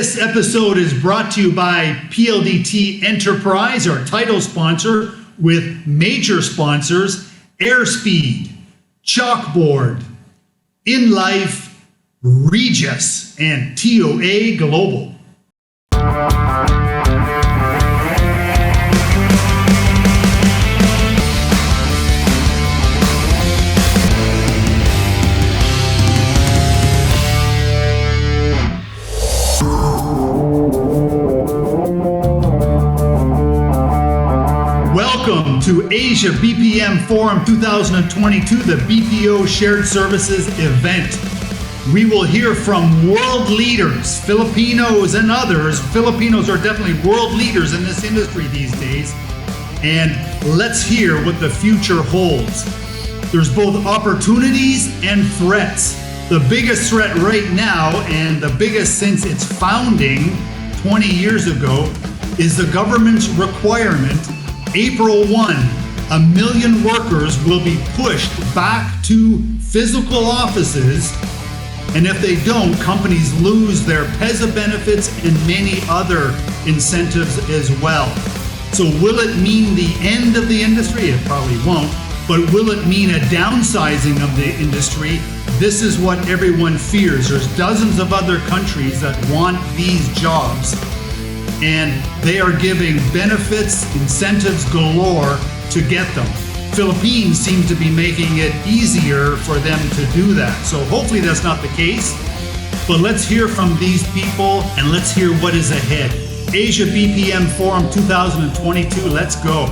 This episode is brought to you by PLDT Enterprise, our title sponsor, with major sponsors Airspeed, Chalkboard, In Life, Regis, and TOA Global. Welcome to Asia BPM Forum 2022, the BPO Shared Services event. We will hear from world leaders, Filipinos and others. Filipinos are definitely world leaders in this industry these days. And let's hear what the future holds. There's both opportunities and threats. The biggest threat right now, and the biggest since its founding 20 years ago, is the government's requirement. April 1, 1 million workers will be pushed back to physical offices, and if they don't, companies lose their PESA benefits and many other incentives as well. So will it mean the end of the industry? It probably won't, but will it mean a downsizing of the industry? This is what everyone fears. There's dozens of other countries that want these jobs, and they are giving benefits, incentives galore to get them. Philippines seem to be making it easier for them to do that. So hopefully that's not the case, but let's hear from these people and let's hear what is ahead. Asia BPM Forum 2022, let's go.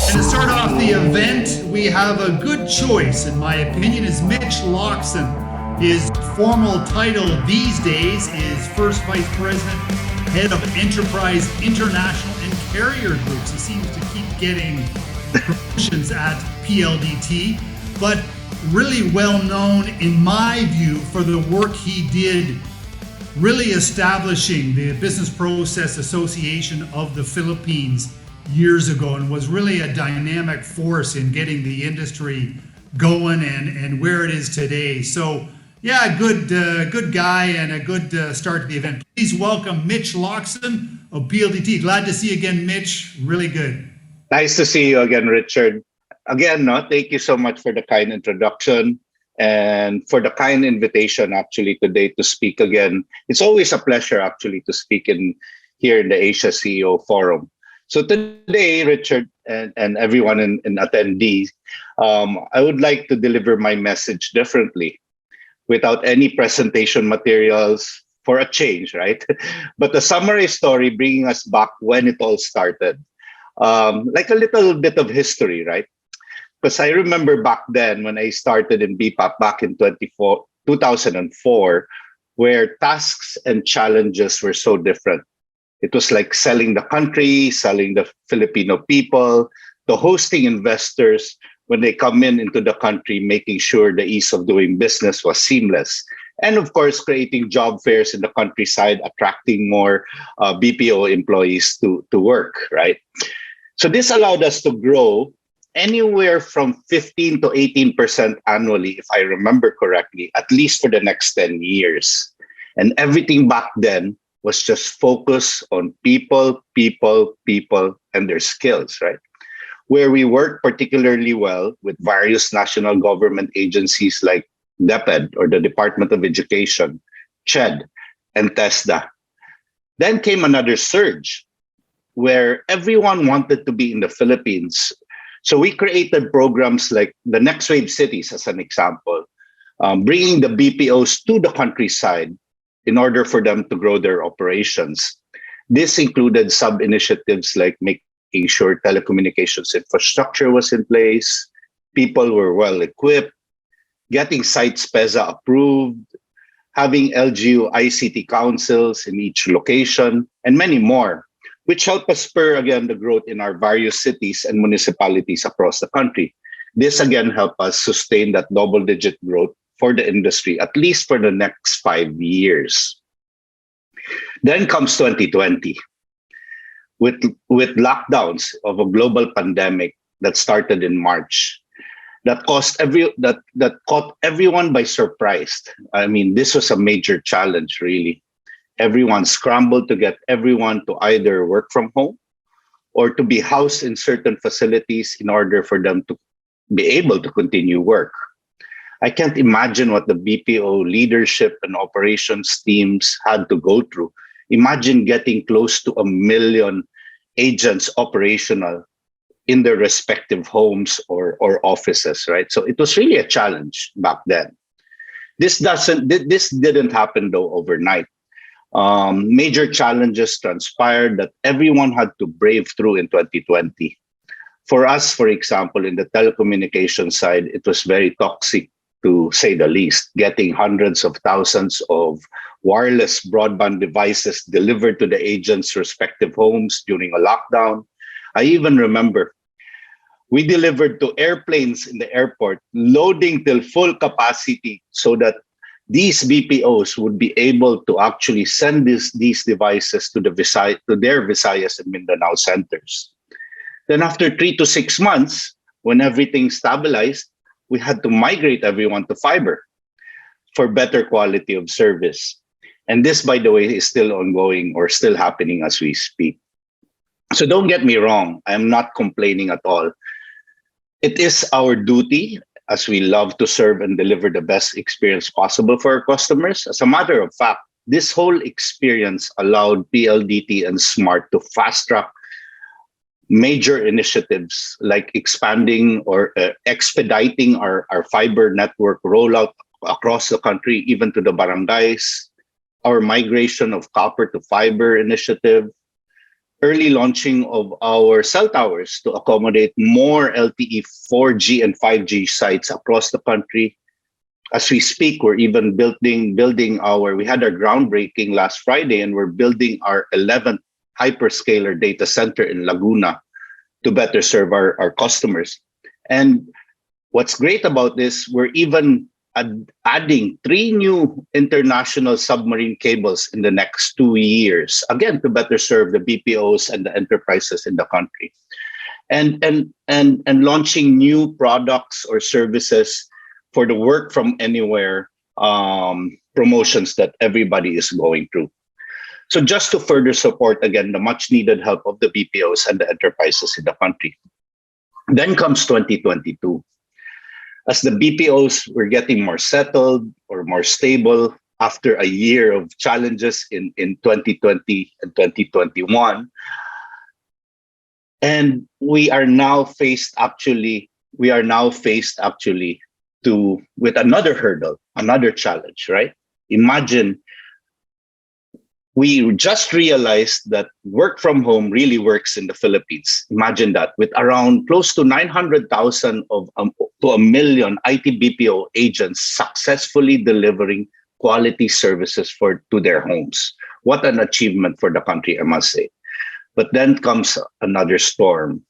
And to start off the event, we have a good choice, in my opinion, is Mitch Lockson. His formal title these days is First Vice President, Head of Enterprise International and Carrier Groups. He seems to keep getting promotions at PLDT, but really well known, in my view, for the work he did really establishing the Business Process Association of the Philippines years ago, and was really a dynamic force in getting the industry going and where it is today. So yeah, good guy and a good start to the event. Please welcome Mitch Lockson of PLDT. Glad to see you again, Mitch. Really good. Nice to see you again, Richard. Again, thank you so much for the kind introduction and for the kind invitation actually today to speak again. It's always a pleasure actually to speak here in the Asia CEO Forum. So today, Richard and everyone in attendees, I would like to deliver my message differently, without any presentation materials, for a change, right? But the summary story bringing us back when it all started. Like a little bit of history, right? Because I remember back then when I started in BPAP back in 2004, where tasks and challenges were so different. It was like selling the country, selling the Filipino people, to hosting investors when they come into the country, making sure the ease of doing business was seamless. And of course, creating job fairs in the countryside, attracting more BPO employees to work, right? So this allowed us to grow anywhere from 15 to 18% annually, if I remember correctly, at least for the next 10 years. And everything back then was just focused on people, and their skills, right? Where we work particularly well with various national government agencies like DepEd, or the Department of Education, CHED, and TESDA. Then came another surge where everyone wanted to be in the Philippines. So we created programs like the Next Wave Cities, as an example, bringing the BPOs to the countryside in order for them to grow their operations. This included sub-initiatives like making sure telecommunications infrastructure was in place, people were well equipped, getting sites PESA approved, having LGU ICT councils in each location, and many more, which helped us spur again the growth in our various cities and municipalities across the country. This again helped us sustain that double-digit growth for the industry, at least for the next 5 years. Then comes 2020. With lockdowns of a global pandemic that started in March, that caught everyone by surprise. I mean, this was a major challenge, really. Everyone scrambled to get everyone to either work from home or to be housed in certain facilities in order for them to be able to continue work. I can't imagine what the BPO leadership and operations teams had to go through. Imagine getting close to 1 million agents operational in their respective homes or offices, right? So it was really a challenge back then. This didn't happen though overnight. Major challenges transpired that everyone had to brave through in 2020. For us, for example, in the telecommunication side, it was very toxic to say the least, getting hundreds of thousands of wireless broadband devices delivered to the agents' respective homes during a lockdown. I even remember we delivered to airplanes in the airport, loading till full capacity so that these BPOs would be able to actually send these devices to their Visayas and Mindanao centers. Then after 3 to 6 months, when everything stabilized, we had to migrate everyone to fiber for better quality of service. And this, by the way, is still ongoing or still happening as we speak. So don't get me wrong, I'm not complaining at all. It is our duty, as we love to serve and deliver the best experience possible for our customers. As a matter of fact, this whole experience allowed PLDT and Smart to fast track major initiatives like expanding or expediting our fiber network rollout across the country, even to the barangays, our migration of copper to fiber initiative, early launching of our cell towers to accommodate more LTE 4G and 5G sites across the country. As we speak, we're even we had our groundbreaking last Friday, and we're building our 11th hyperscaler data center in Laguna to better serve our customers. And what's great about this, we're even adding 3 new international submarine cables in the next 2 years, again, to better serve the BPOs and the enterprises in the country. And launching new products or services for the work from anywhere promotions that everybody is going through. So just to further support, again, the much needed help of the BPOs and the enterprises in the country. Then comes 2022. As the BPOs were getting more settled or more stable after a year of challenges in 2020 and 2021. And we are now faced actually with another hurdle, another challenge, right? Imagine we just realized that work from home really works in the Philippines. Imagine that, with around close to 900,000 to 1 million IT BPO agents successfully delivering quality services to their homes. What an achievement for the country, I must say. But then comes another storm.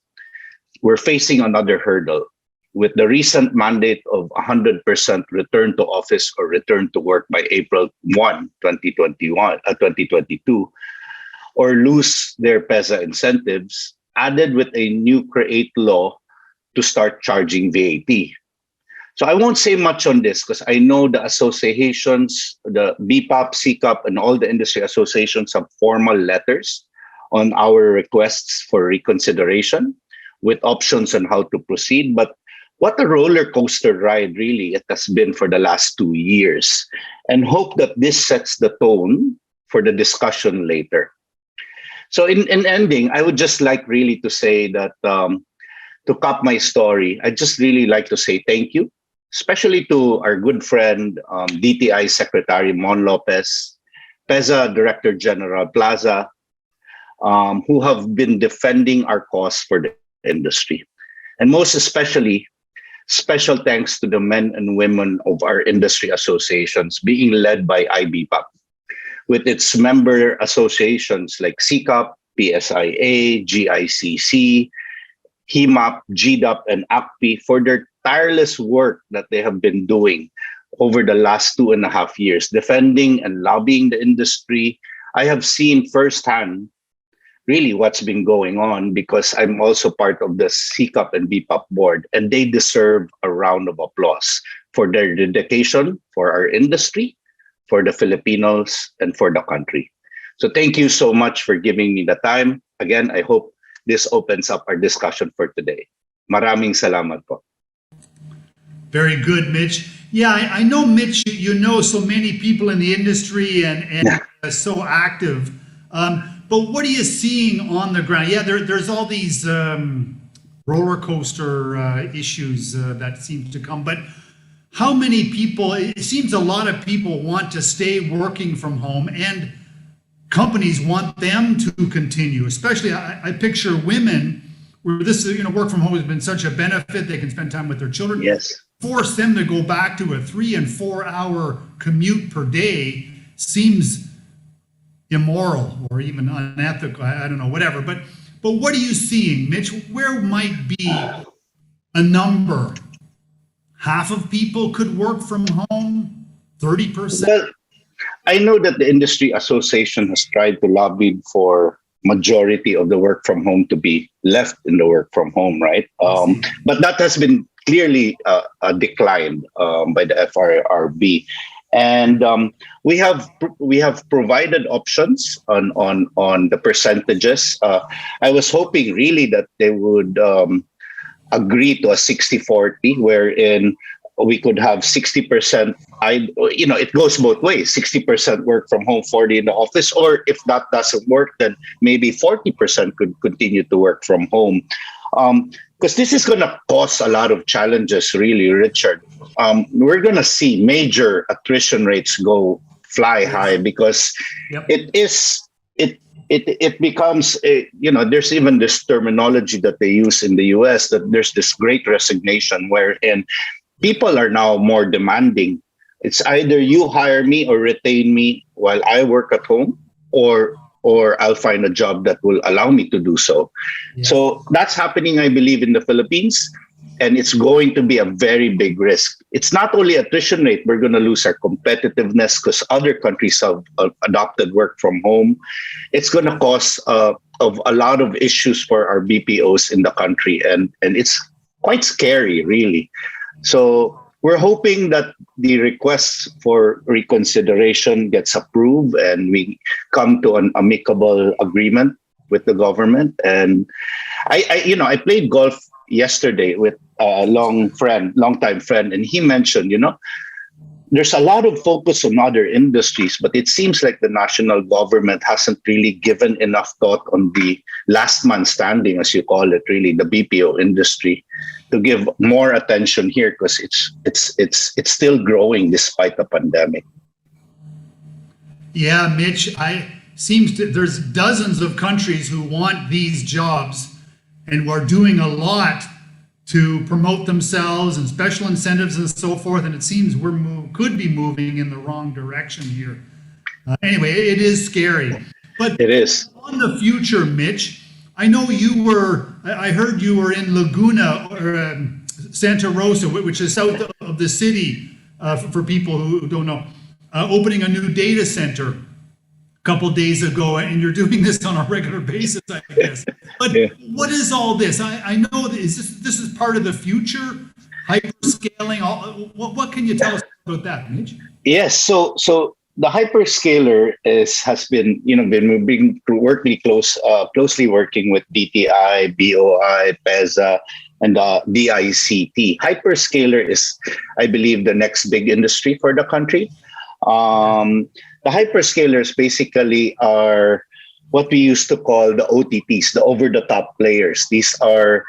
We're facing another hurdle. With the recent mandate of 100% return to office or return to work by April 1, 2022, or lose their PESA incentives, added with a new CREATE law to start charging VAT. So I won't say much on this because I know the associations, the BPAP, CCAP, and all the industry associations have formal letters on our requests for reconsideration with options on how to proceed. But what a roller coaster ride really it has been for the last 2 years, and hope that this sets the tone for the discussion later. So in ending, I would just like really to say that to cap my story, I'd just really like to say thank you, especially to our good friend, DTI Secretary Mon Lopez, PESA Director General Plaza, who have been defending our cause for the industry. And most especially, special thanks to the men and women of our industry associations being led by IBPAP, with its member associations like CCAP, PSIA, GICC, HIMAP, GDAP, and ACPI for their tireless work that they have been doing over the last 2.5 years, defending and lobbying the industry. I have seen firsthand really what's been going on because I'm also part of the CCAP and BPAP board, and they deserve a round of applause for their dedication for our industry, for the Filipinos, and for the country. So thank you so much for giving me the time. Again, I hope this opens up our discussion for today. Maraming salamat po. Very good, Mitch. Yeah, I know, Mitch, you know so many people in the industry and so active. But what are you seeing on the ground? Yeah, there's all these roller coaster issues that seem to come. But how many people, it seems a lot of people want to stay working from home, and companies want them to continue. Especially, I picture women where this, work from home has been such a benefit. They can spend time with their children. Yes. Force them to go back to a 3 and 4 hour commute per day seems immoral or even unethical. I don't know, whatever. But what are you seeing, Mitch? Where might be a number? Half of people could work from home? 30%? Well, I know that the industry association has tried to lobby for majority of the work from home to be left in the work from home, right? But that has been clearly declined by the FRRB. And we have provided options on the percentages. I was hoping really that they would agree to a 60-40, wherein we could have 60%. It goes both ways: 60% work from home, 40 in the office. Or if that doesn't work, then maybe 40% could continue to work from home. Because this is going to cause a lot of challenges, really, Richard. We're going to see major attrition rates go fly high because it becomes there's even this terminology that they use in the US, that there's this great resignation wherein people are now more demanding. It's either you hire me or retain me while I work at home, or I'll find a job that will allow me to do so. Yeah. So that's happening, I believe, in the Philippines, and it's going to be a very big risk. It's not only attrition rate, we're going to lose our competitiveness because other countries have adopted work from home. It's going to cause of a lot of issues for our BPOs in the country, and it's quite scary, really. So we're hoping that the request for reconsideration gets approved and we come to an amicable agreement with the government. And I played golf yesterday with a longtime friend, and he mentioned, there's a lot of focus on other industries, but it seems like the national government hasn't really given enough thought on the last man standing, as you call it, really, the BPO industry, to give more attention here because it's still growing despite the pandemic. Yeah, Mitch, there's dozens of countries who want these jobs and are doing a lot to promote themselves and special incentives and so forth. And it seems could be moving in the wrong direction here. Anyway, it is scary. But it is. On the future, Mitch, I know I heard you were in Laguna or Santa Rosa, which is south of the city, for people who don't know, opening a new data center a couple of days ago, and you're doing this on a regular basis, I guess. But What is all this? I know that this is part of the future, hyperscaling. What can you tell us about that, Mitch? Yes, so the hyperscaler has been working closely working with DTI, BOI, PEZA, and DICT. Hyperscaler is, I believe, the next big industry for the country. The hyperscalers basically are what we used to call the OTTs, the over-the-top players. These are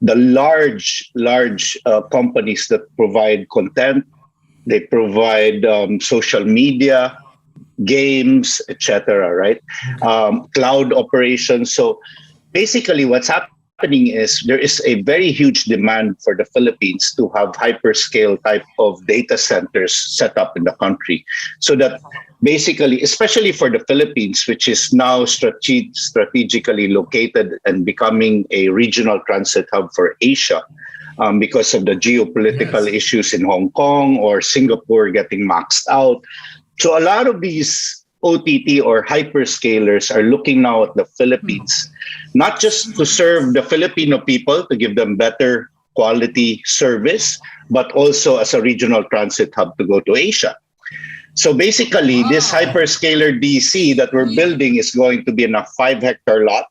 the large companies that provide content. They provide social media, games, etc. Right? Cloud operations. So basically, what's happening is there is a very huge demand for the Philippines to have hyperscale type of data centers set up in the country, so that basically, especially for the Philippines, which is now strategically located and becoming a regional transit hub for Asia, because of the geopolitical issues in Hong Kong or Singapore getting maxed out. So a lot of these OTT or hyperscalers are looking now at the Philippines, not just to serve the Filipino people, to give them better quality service, but also as a regional transit hub to go to Asia. So basically, this Wow. hyperscaler DC that we're building is going to be in a 5-hectare lot.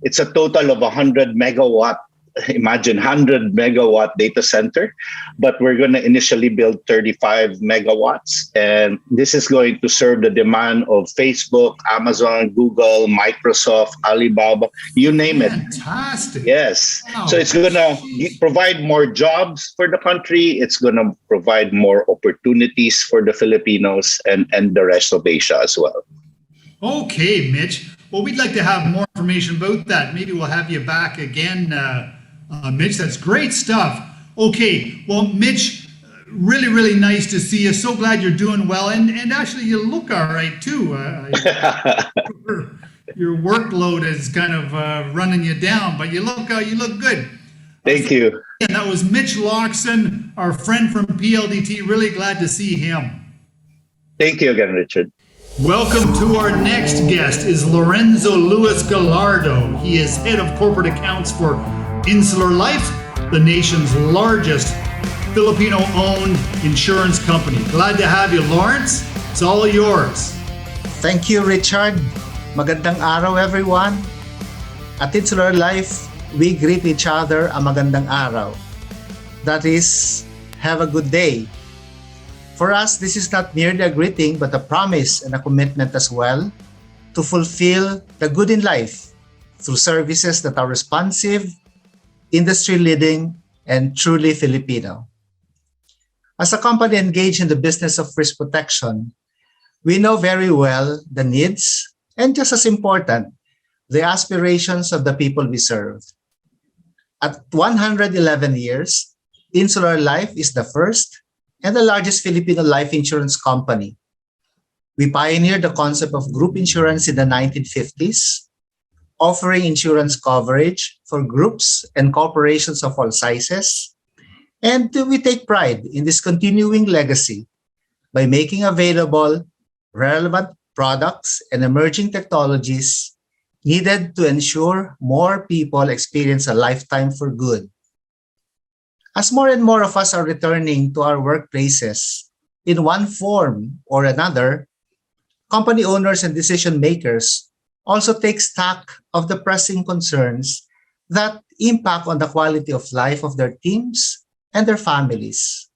It's a total of 100 megawatt. Imagine 100 megawatt data center, but we're going to initially build 35 megawatts. And this is going to serve the demand of Facebook, Amazon, Google, Microsoft, Alibaba, you name it. Fantastic. Yes. Wow. So it's going to provide more jobs for the country. It's going to provide more opportunities for the Filipinos and the rest of Asia as well. Okay, Mitch. Well, we'd like to have more information about that. Maybe we'll have you back again, Mitch. That's great stuff. Okay. Well, Mitch, really, really nice to see you. So glad you're doing well. And actually, you look all right, too. Your workload is kind of running you down, but you look good. Thank you. And that was Mitch Lockson, our friend from PLDT. Really glad to see him. Thank you again, Richard. Welcome to our next guest is Lorenzo Luis Gallardo. He is head of corporate accounts for Insular Life, the nation's largest Filipino-owned insurance company. Glad to have you, Lawrence. It's all yours. Thank you, Richard. Magandang araw, everyone. At Insular Life, we greet each other a magandang araw. That is, have a good day. For us, this is not merely a greeting, but a promise and a commitment as well to fulfill the good in life through services that are responsive, industry-leading, and truly Filipino. As a company engaged in the business of risk protection, we know very well the needs and, just as important, the aspirations of the people we serve. At 111 years, Insular Life is the first and the largest Filipino life insurance company. We pioneered the concept of group insurance in the 1950s, offering insurance coverage for groups and corporations of all sizes. And we take pride in this continuing legacy by making available relevant products and emerging technologies needed to ensure more people experience a lifetime for good. As more and more of us are returning to our workplaces in one form or another, company owners and decision makers also take stock of the pressing concerns that impact on the quality of life of their teams and their families.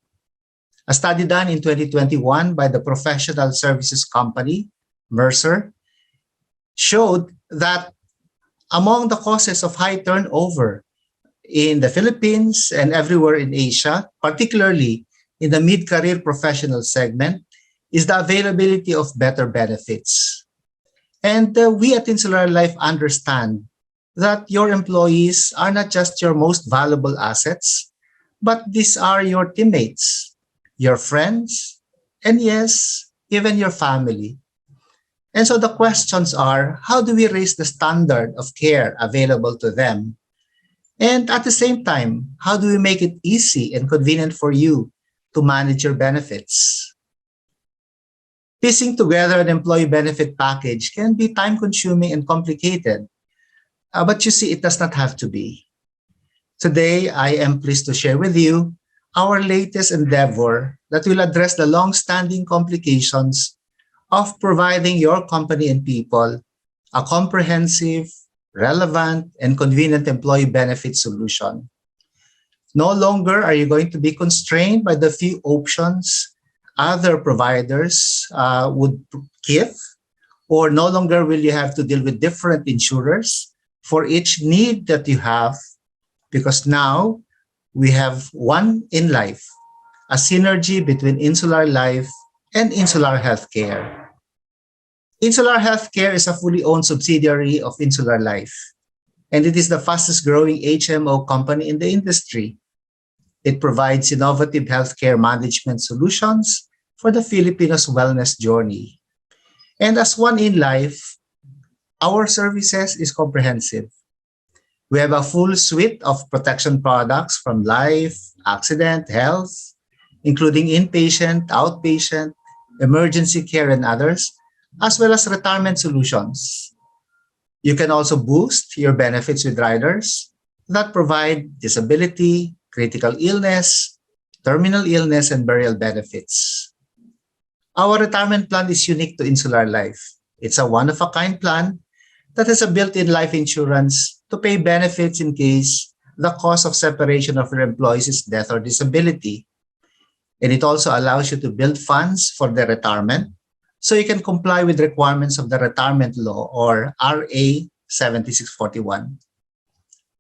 A study done in 2021 by the professional services company, Mercer, showed that among the causes of high turnover in the Philippines and everywhere in Asia, particularly in the mid-career professional segment, is the availability of better benefits. And we at Insular Life understand that your employees are not just your most valuable assets, but these are your teammates, your friends, and yes, even your family. And so the questions are, how do we raise the standard of care available to them? And at the same time, how do we make it easy and convenient for you to manage your benefits? Piecing together an employee benefit package can be time-consuming and complicated, but you see, it does not have to be. Today, I am pleased to share with you our latest endeavor that will address the long-standing complications of providing your company and people a comprehensive, relevant, and convenient employee benefit solution. No longer are you going to be constrained by the few options other providers would give, or no longer will you have to deal with different insurers for each need that you have, because now we have one in life, a synergy between Insular Life and Insular Healthcare. Insular Healthcare is a fully owned subsidiary of Insular Life, and it is the fastest growing HMO company in the industry. It provides innovative healthcare management solutions for the Filipinos' wellness journey. And as one in life, our services is comprehensive. We have a full suite of protection products from life, accident, health, including inpatient, outpatient, emergency care, and others, as well as retirement solutions. You can also boost your benefits with riders that provide disability, critical illness, terminal illness, and burial benefits. Our retirement plan is unique to Insular Life. It's a one-of-a-kind plan that has a built-in life insurance to pay benefits in case the cause of separation of your employees is death or disability. And it also allows you to build funds for their retirement so you can comply with requirements of the retirement law or RA 7641.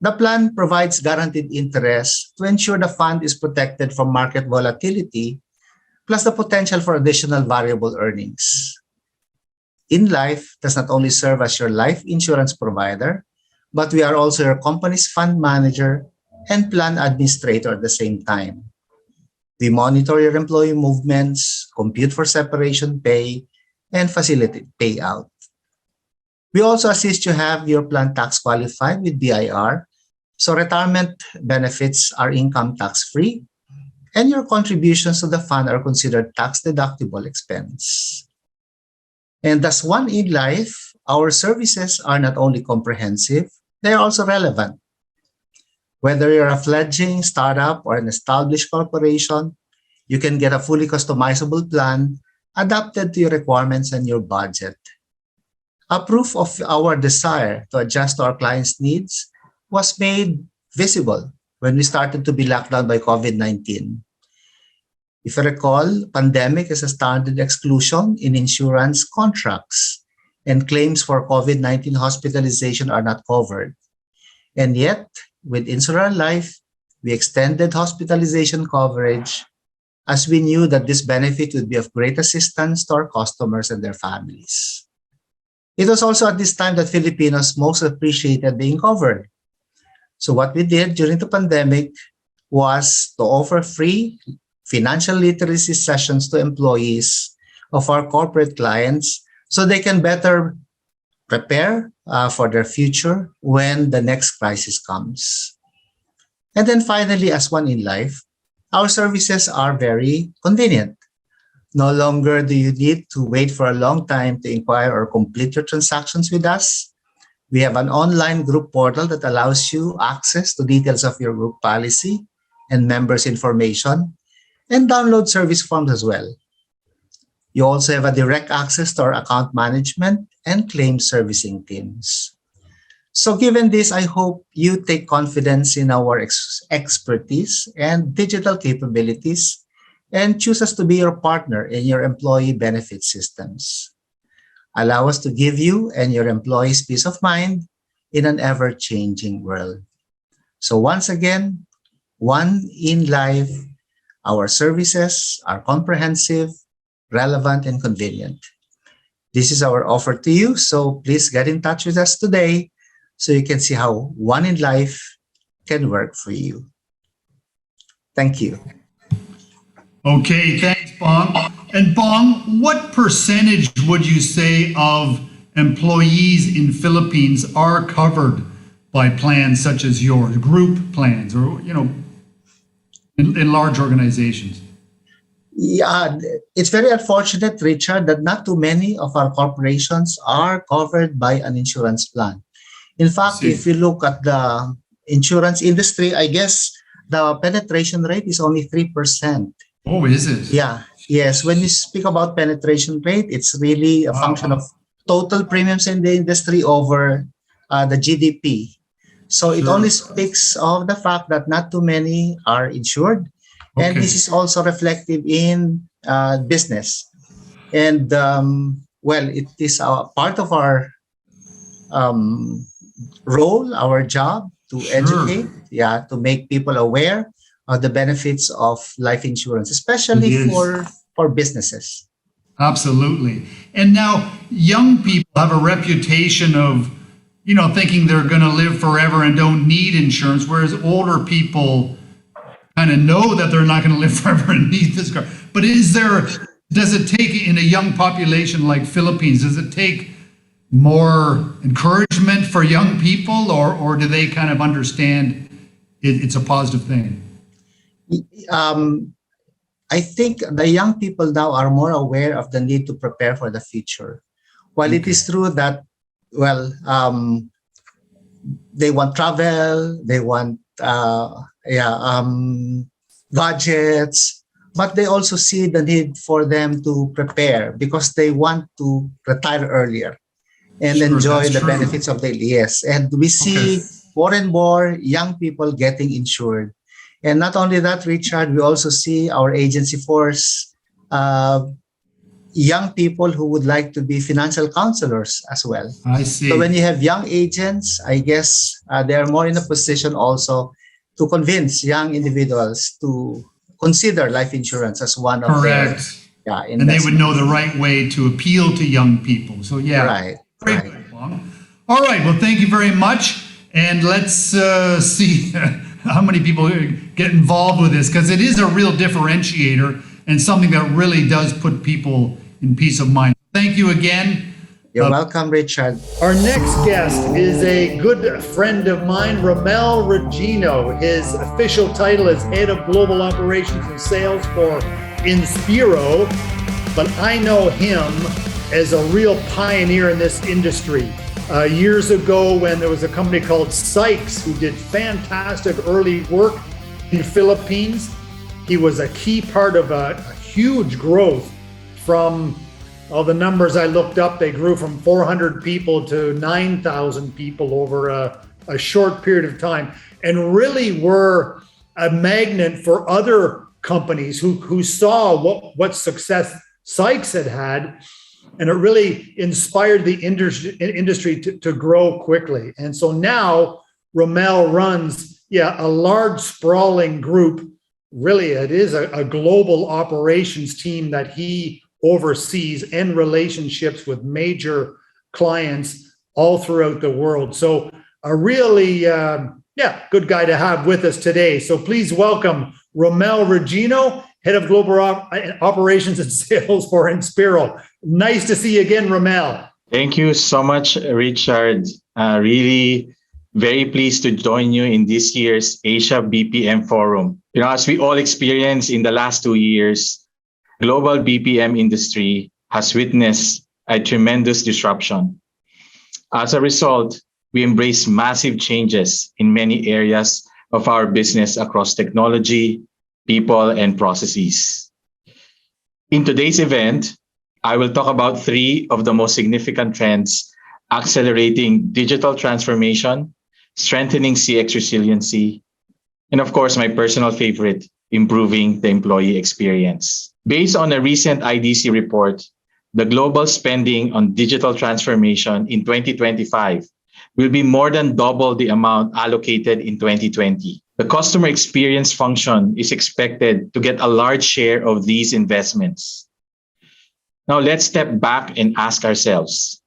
The plan provides guaranteed interest to ensure the fund is protected from market volatility, plus the potential for additional variable earnings. In Life does not only serve as your life insurance provider, but we are also your company's fund manager and plan administrator at the same time. We monitor your employee movements, compute for separation pay, and facilitate payout. We also assist you have your plan tax qualified with BIR, so retirement benefits are income tax free, and your contributions to the fund are considered tax-deductible expense. And as one in life, our services are not only comprehensive, they are also relevant. Whether you're a fledgling startup or an established corporation, you can get a fully customizable plan adapted to your requirements and your budget. A proof of our desire to adjust to our clients' needs was made visible when we started to be locked down by COVID-19. If you recall, pandemic is a standard exclusion in insurance contracts, and claims for COVID-19 hospitalization are not covered. And yet, with Insular Life, we extended hospitalization coverage as we knew that this benefit would be of great assistance to our customers and their families. It was also at this time that Filipinos most appreciated being covered. So what we did during the pandemic was to offer free financial literacy sessions to employees of our corporate clients so they can better prepare for their future when the next crisis comes. And then finally, as one in life, our services are very convenient. No longer do you need to wait for a long time to inquire or complete your transactions with us. We have an online group portal that allows you access to details of your group policy and members' information, and download service forms as well. You also have a direct access to our account management and claim servicing teams. So given this, I hope you take confidence in our expertise and digital capabilities and choose us to be your partner in your employee benefit systems. Allow us to give you and your employees peace of mind in an ever-changing world. So once again, one in life, our services are comprehensive, relevant, and convenient. This is our offer to you, so please get in touch with us today so you can see how one in life can work for you. Thank you. Okay, thanks, Bong. And Bong, what percentage would you say of employees in Philippines are covered by plans such as yours, group plans, or in large organizations? Yeah, it's very unfortunate, Richard, that not too many of our corporations are covered by an insurance plan. In fact, if you look at the insurance industry, I guess the penetration rate is only 3%. Oh, is it? Yeah, yes. When you speak about penetration rate, it's really a function of total premiums in the industry over the GDP. So it only speaks of the fact that not too many are insured. And this is also reflective in business. And well, it is a part of our role, our job to educate, to make people aware of the benefits of life insurance, especially for businesses. Absolutely. And now young people have a reputation of, thinking they're going to live forever and don't need insurance, whereas older people kind of know that they're not going to live forever and need this car. But does it take, in a young population like Philippines, does it take more encouragement for young people, or do they kind of understand it's a positive thing? I think the young people now are more aware of the need to prepare for the future. While it is true that, they want travel, they want budgets, but they also see the need for them to prepare because they want to retire earlier and Sure, enjoy that's the true. benefits of daily. Yes, and we see Okay. more and more young people getting insured. And not only that, Richard, we also see our agency force uh, young people who would like to be financial counselors as well. I So when see. you have young agents, I guess they are more in a position also to convince young individuals to consider life insurance as one of their Correct. And they would know the investments. right way to appeal to young people. So yeah, Right, very right. good, Huang. All right. Well, thank you very much. And let's see how many people get involved with this, because it is a real differentiator and something that really does put people in peace of mind. Thank you again. You're welcome, Richard. Our next guest is a good friend of mine, Romel Regino. His official title is Head of Global Operations and Sales for Inspiro, but I know him as a real pioneer in this industry. Years ago, when there was a company called Cx who did fantastic early work in the Philippines, he was a key part of a huge growth from all the numbers I looked up. They grew from 400 people to 9,000 people over a short period of time, and really were a magnet for other companies who saw what success Sykes had, and it really inspired the industry to grow quickly. And so now Romel runs, a large sprawling group. Really, it is a global operations team that he overseas and relationships with major clients all throughout the world. So a really, good guy to have with us today. So please welcome Romel Regino, Head of Global Operations and Sales for Inspiro. Nice to see you again, Romel. Thank you so much, Richard. Really very pleased to join you in this year's Asia BPM Forum. As we all experienced in the last 2 years, global BPM industry has witnessed a tremendous disruption. As a result, we embrace massive changes in many areas of our business across technology, people, and processes. In today's event, I will talk about 3 of the most significant trends accelerating digital transformation, strengthening CX resiliency, and of course, my personal favorite, improving the employee experience. Based on a recent IDC report, the global spending on digital transformation in 2025 will be more than double the amount allocated in 2020. The customer experience function is expected to get a large share of these investments. Now let's step back and ask ourselves,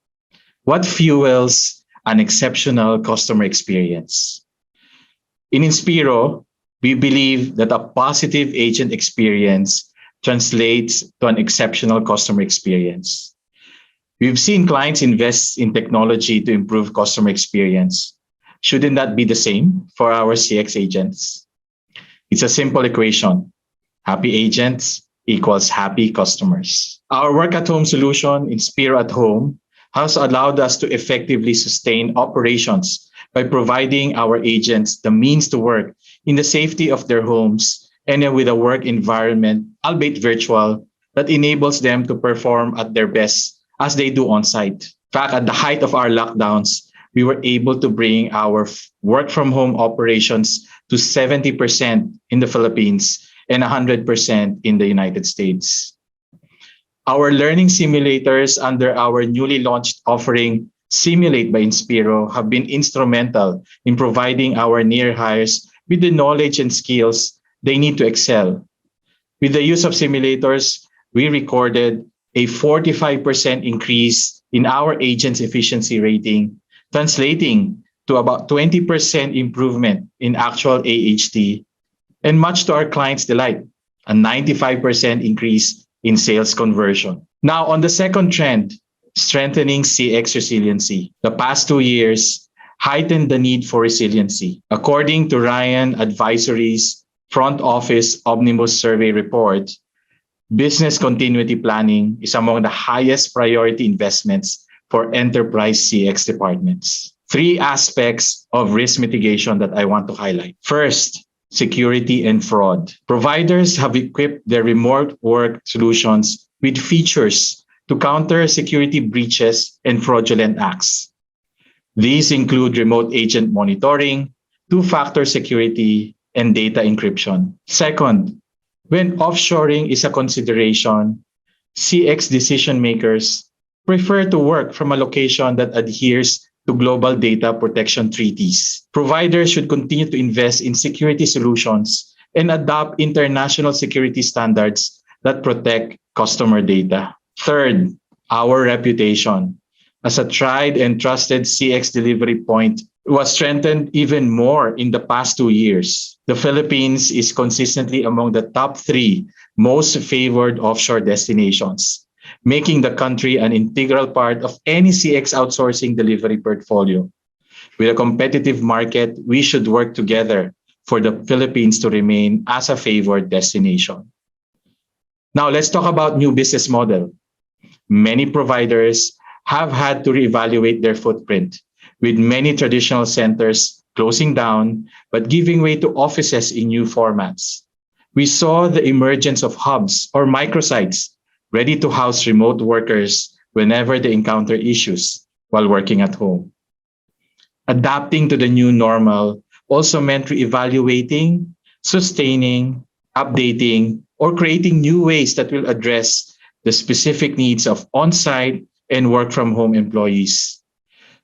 what fuels an exceptional customer experience? In Inspiro, we believe that a positive agent experience translates to an exceptional customer experience. We've seen clients invest in technology to improve customer experience. Shouldn't that be the same for our CX agents? It's a simple equation. Happy agents equals happy customers. Our work at home solution, Inspiro at Home, has allowed us to effectively sustain operations by providing our agents the means to work in the safety of their homes and with a work environment, albeit virtual, that enables them to perform at their best as they do on site. In fact, at the height of our lockdowns, we were able to bring our work from home operations to 70% in the Philippines and 100% in the United States. Our learning simulators under our newly launched offering, Simulate by Inspiro, have been instrumental in providing our near hires with the knowledge and skills they need to excel. With the use of simulators, we recorded a 45% increase in our agents' efficiency rating, translating to about 20% improvement in actual AHT, and much to our clients' delight, a 95% increase in sales conversion. Now, on the second trend, strengthening CX resiliency. The past 2 years heightened the need for resiliency. According to Ryan Advisory's Front Office Omnibus Survey report, business continuity planning is among the highest priority investments for enterprise CX departments. 3 aspects of risk mitigation that I want to highlight. First, security, and fraud. Providers have equipped their remote work solutions with features to counter security breaches and fraudulent acts. These include remote agent monitoring, two-factor security, and data encryption. Second, when offshoring is a consideration, CX decision makers prefer to work from a location that adheres to global data protection treaties. Providers should continue to invest in security solutions and adopt international security standards that protect customer data. Third, our reputation as a tried and trusted CX delivery point was strengthened even more in the past 2 years. The Philippines is consistently among the top 3 most favored offshore destinations, making the country an integral part of any CX outsourcing delivery portfolio. With a competitive market, we should work together for the Philippines to remain as a favored destination. Now, let's talk about new business model. Many providers have had to reevaluate their footprint, with many traditional centers closing down but giving way to offices in new formats. We saw the emergence of hubs or microsites ready to house remote workers whenever they encounter issues while working at home. Adapting to the new normal also meant reevaluating, sustaining, updating, or creating new ways that will address the specific needs of on-site and work-from-home employees.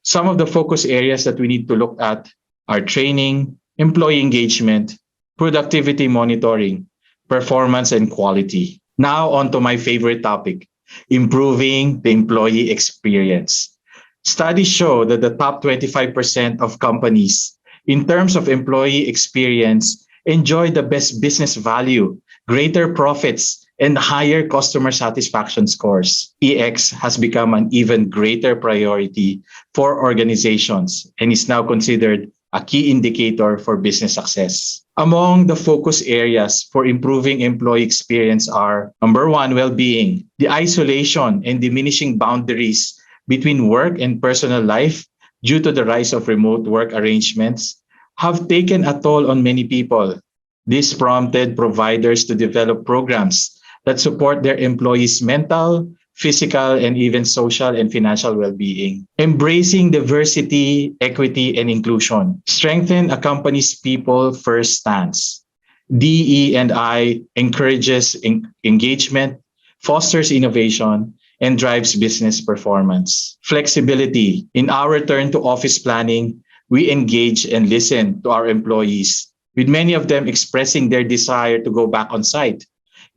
Some of the focus areas that we need to look at are training, employee engagement, productivity monitoring, performance, and quality. Now on to my favorite topic, improving the employee experience. Studies show that the top 25% of companies, in terms of employee experience, enjoy the best business value, greater profits, and higher customer satisfaction scores. EX has become an even greater priority for organizations and is now considered a key indicator for business success. Among the focus areas for improving employee experience are, number 1, well-being. The isolation and diminishing boundaries between work and personal life due to the rise of remote work arrangements have taken a toll on many people. This prompted providers to develop programs that support their employees' mental, physical, and even social and financial well-being. Embracing diversity, equity, and inclusion. Strengthen a company's people-first stance. DE&I encourages engagement, fosters innovation, and drives business performance. Flexibility. In our return to office planning, we engage and listen to our employees, with many of them expressing their desire to go back on site.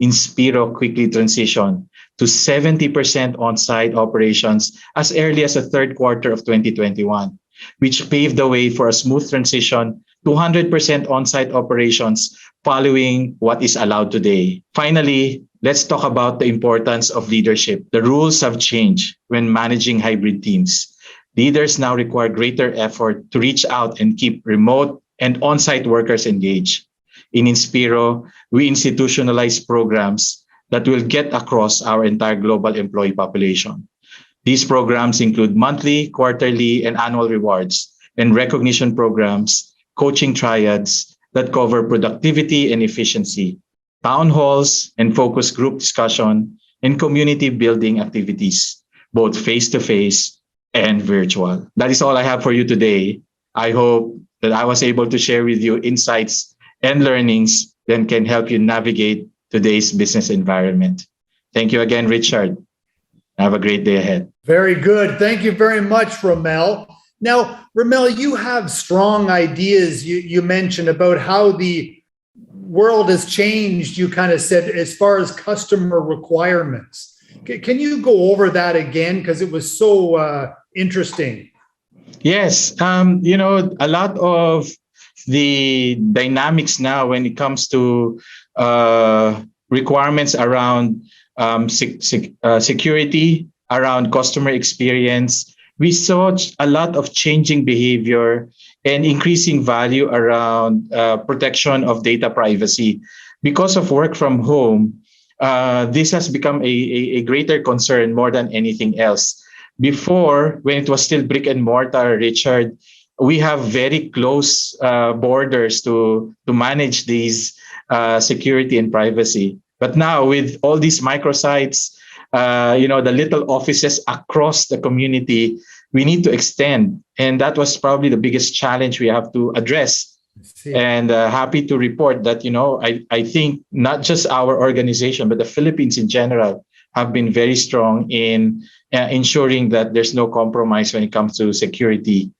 Inspiro quickly transitioned to 70% on-site operations as early as the third quarter of 2021, which paved the way for a smooth transition to 100% on-site operations following what is allowed today. Finally, let's talk about the importance of leadership. The rules have changed when managing hybrid teams. Leaders now require greater effort to reach out and keep remote and on-site workers engaged. In Inspiro, we institutionalize programs that will get across our entire global employee population. These programs include monthly, quarterly, and annual rewards and recognition programs, coaching triads that cover productivity and efficiency, town halls and focus group discussion, and community building activities, both face-to-face and virtual. That is all I have for you today. I hope that I was able to share with you insights and learnings that can help you navigate today's business environment. Thank you again, Richard. Have a great day ahead. Very good. Thank you very much, Romel. Now, Romel, you have strong ideas you mentioned about how the world has changed, you kind of said, as far as customer requirements. Can you go over that again? Because it was so interesting. Yes. A lot of the dynamics now when it comes to requirements around security, around customer experience, we saw a lot of changing behavior and increasing value around protection of data privacy. Because of work from home, this has become a greater concern more than anything else. Before, when it was still brick and mortar, Richard, we have very close borders to manage these security and privacy. But now with all these microsites, the little offices across the community, we need to extend. And that was probably the biggest challenge we have to address. And happy to report that, I think not just our organization, but the Philippines in general have been very strong in ensuring that there's no compromise when it comes to security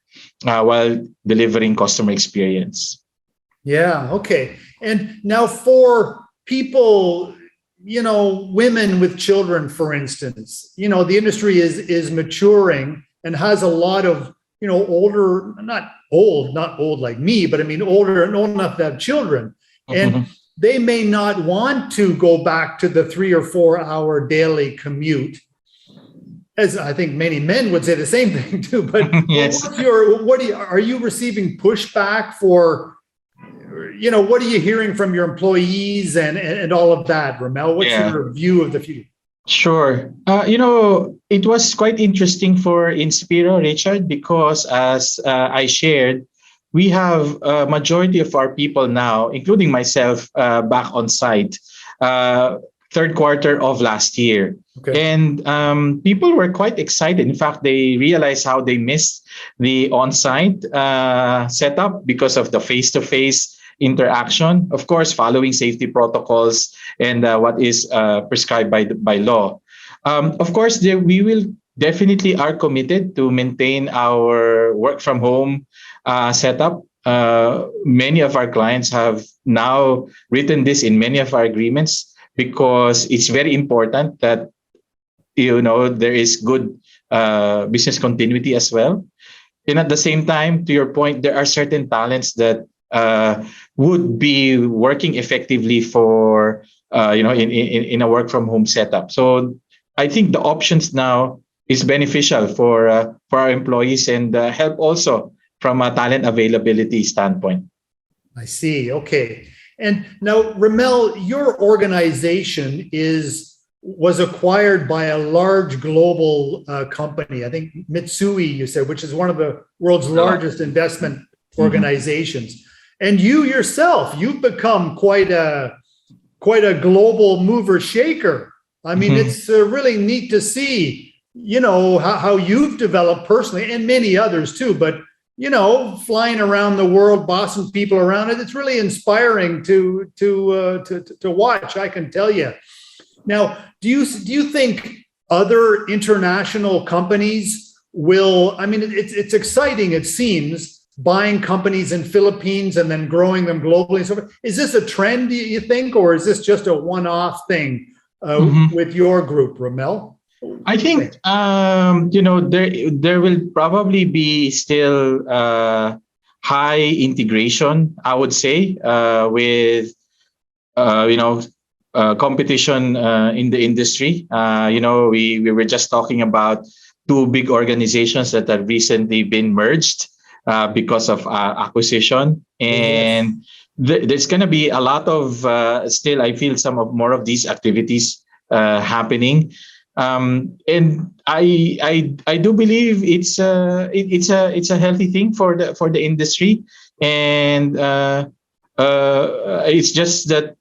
while delivering customer experience. Yeah, okay. And now for people, women with children, for instance, the industry is maturing and has a lot of, older, not old like me, but I mean older and old enough to have children. And they may not want to go back to the 3 or 4 hour daily commute, as I think many men would say the same thing too. But yes. Are you receiving pushback for, what are you hearing from your employees and all of that, Ramel? What's your view of the future? Sure. It was quite interesting for Inspiro, Richard, because as I shared, we have a majority of our people now, including myself, back on site, third quarter of last year. Okay. And people were quite excited. In fact, they realized how they missed the on-site setup because of the face-to-face interaction, of course, following safety protocols and what is prescribed by law. Of course, we will definitely are committed to maintain our work from home setup. Many of our clients have now written this in many of our agreements because it's very important that there is good business continuity as well. And at the same time, to your point, there are certain talents that would be working effectively for in a work from home setup. So I think the options now is beneficial for our employees and help also from a talent availability standpoint. I see. Okay. And now, Ramel, your organization was acquired by a large global company. I think Mitsui, you said, which is one of the world's largest investment organizations. And you yourself, you've become quite a global mover shaker. I mean, it's really neat to see, how you've developed personally, and many others too. But flying around the world, bossing people around, it's really inspiring to watch. I can tell you. Now, do you think other international companies will? I mean, it's exciting. It seems. Buying companies in Philippines and then growing them globally. So is this a trend, do you think, or is this just a one-off thing with your group, Ramel? I think there will probably be still high integration, I would say, with competition in the industry. We were just talking about 2 big organizations that have recently been merged. Because of acquisition, and there's going to be a lot of still. I feel some of more of these activities happening, and I do believe it's a healthy thing for the industry, and it's just that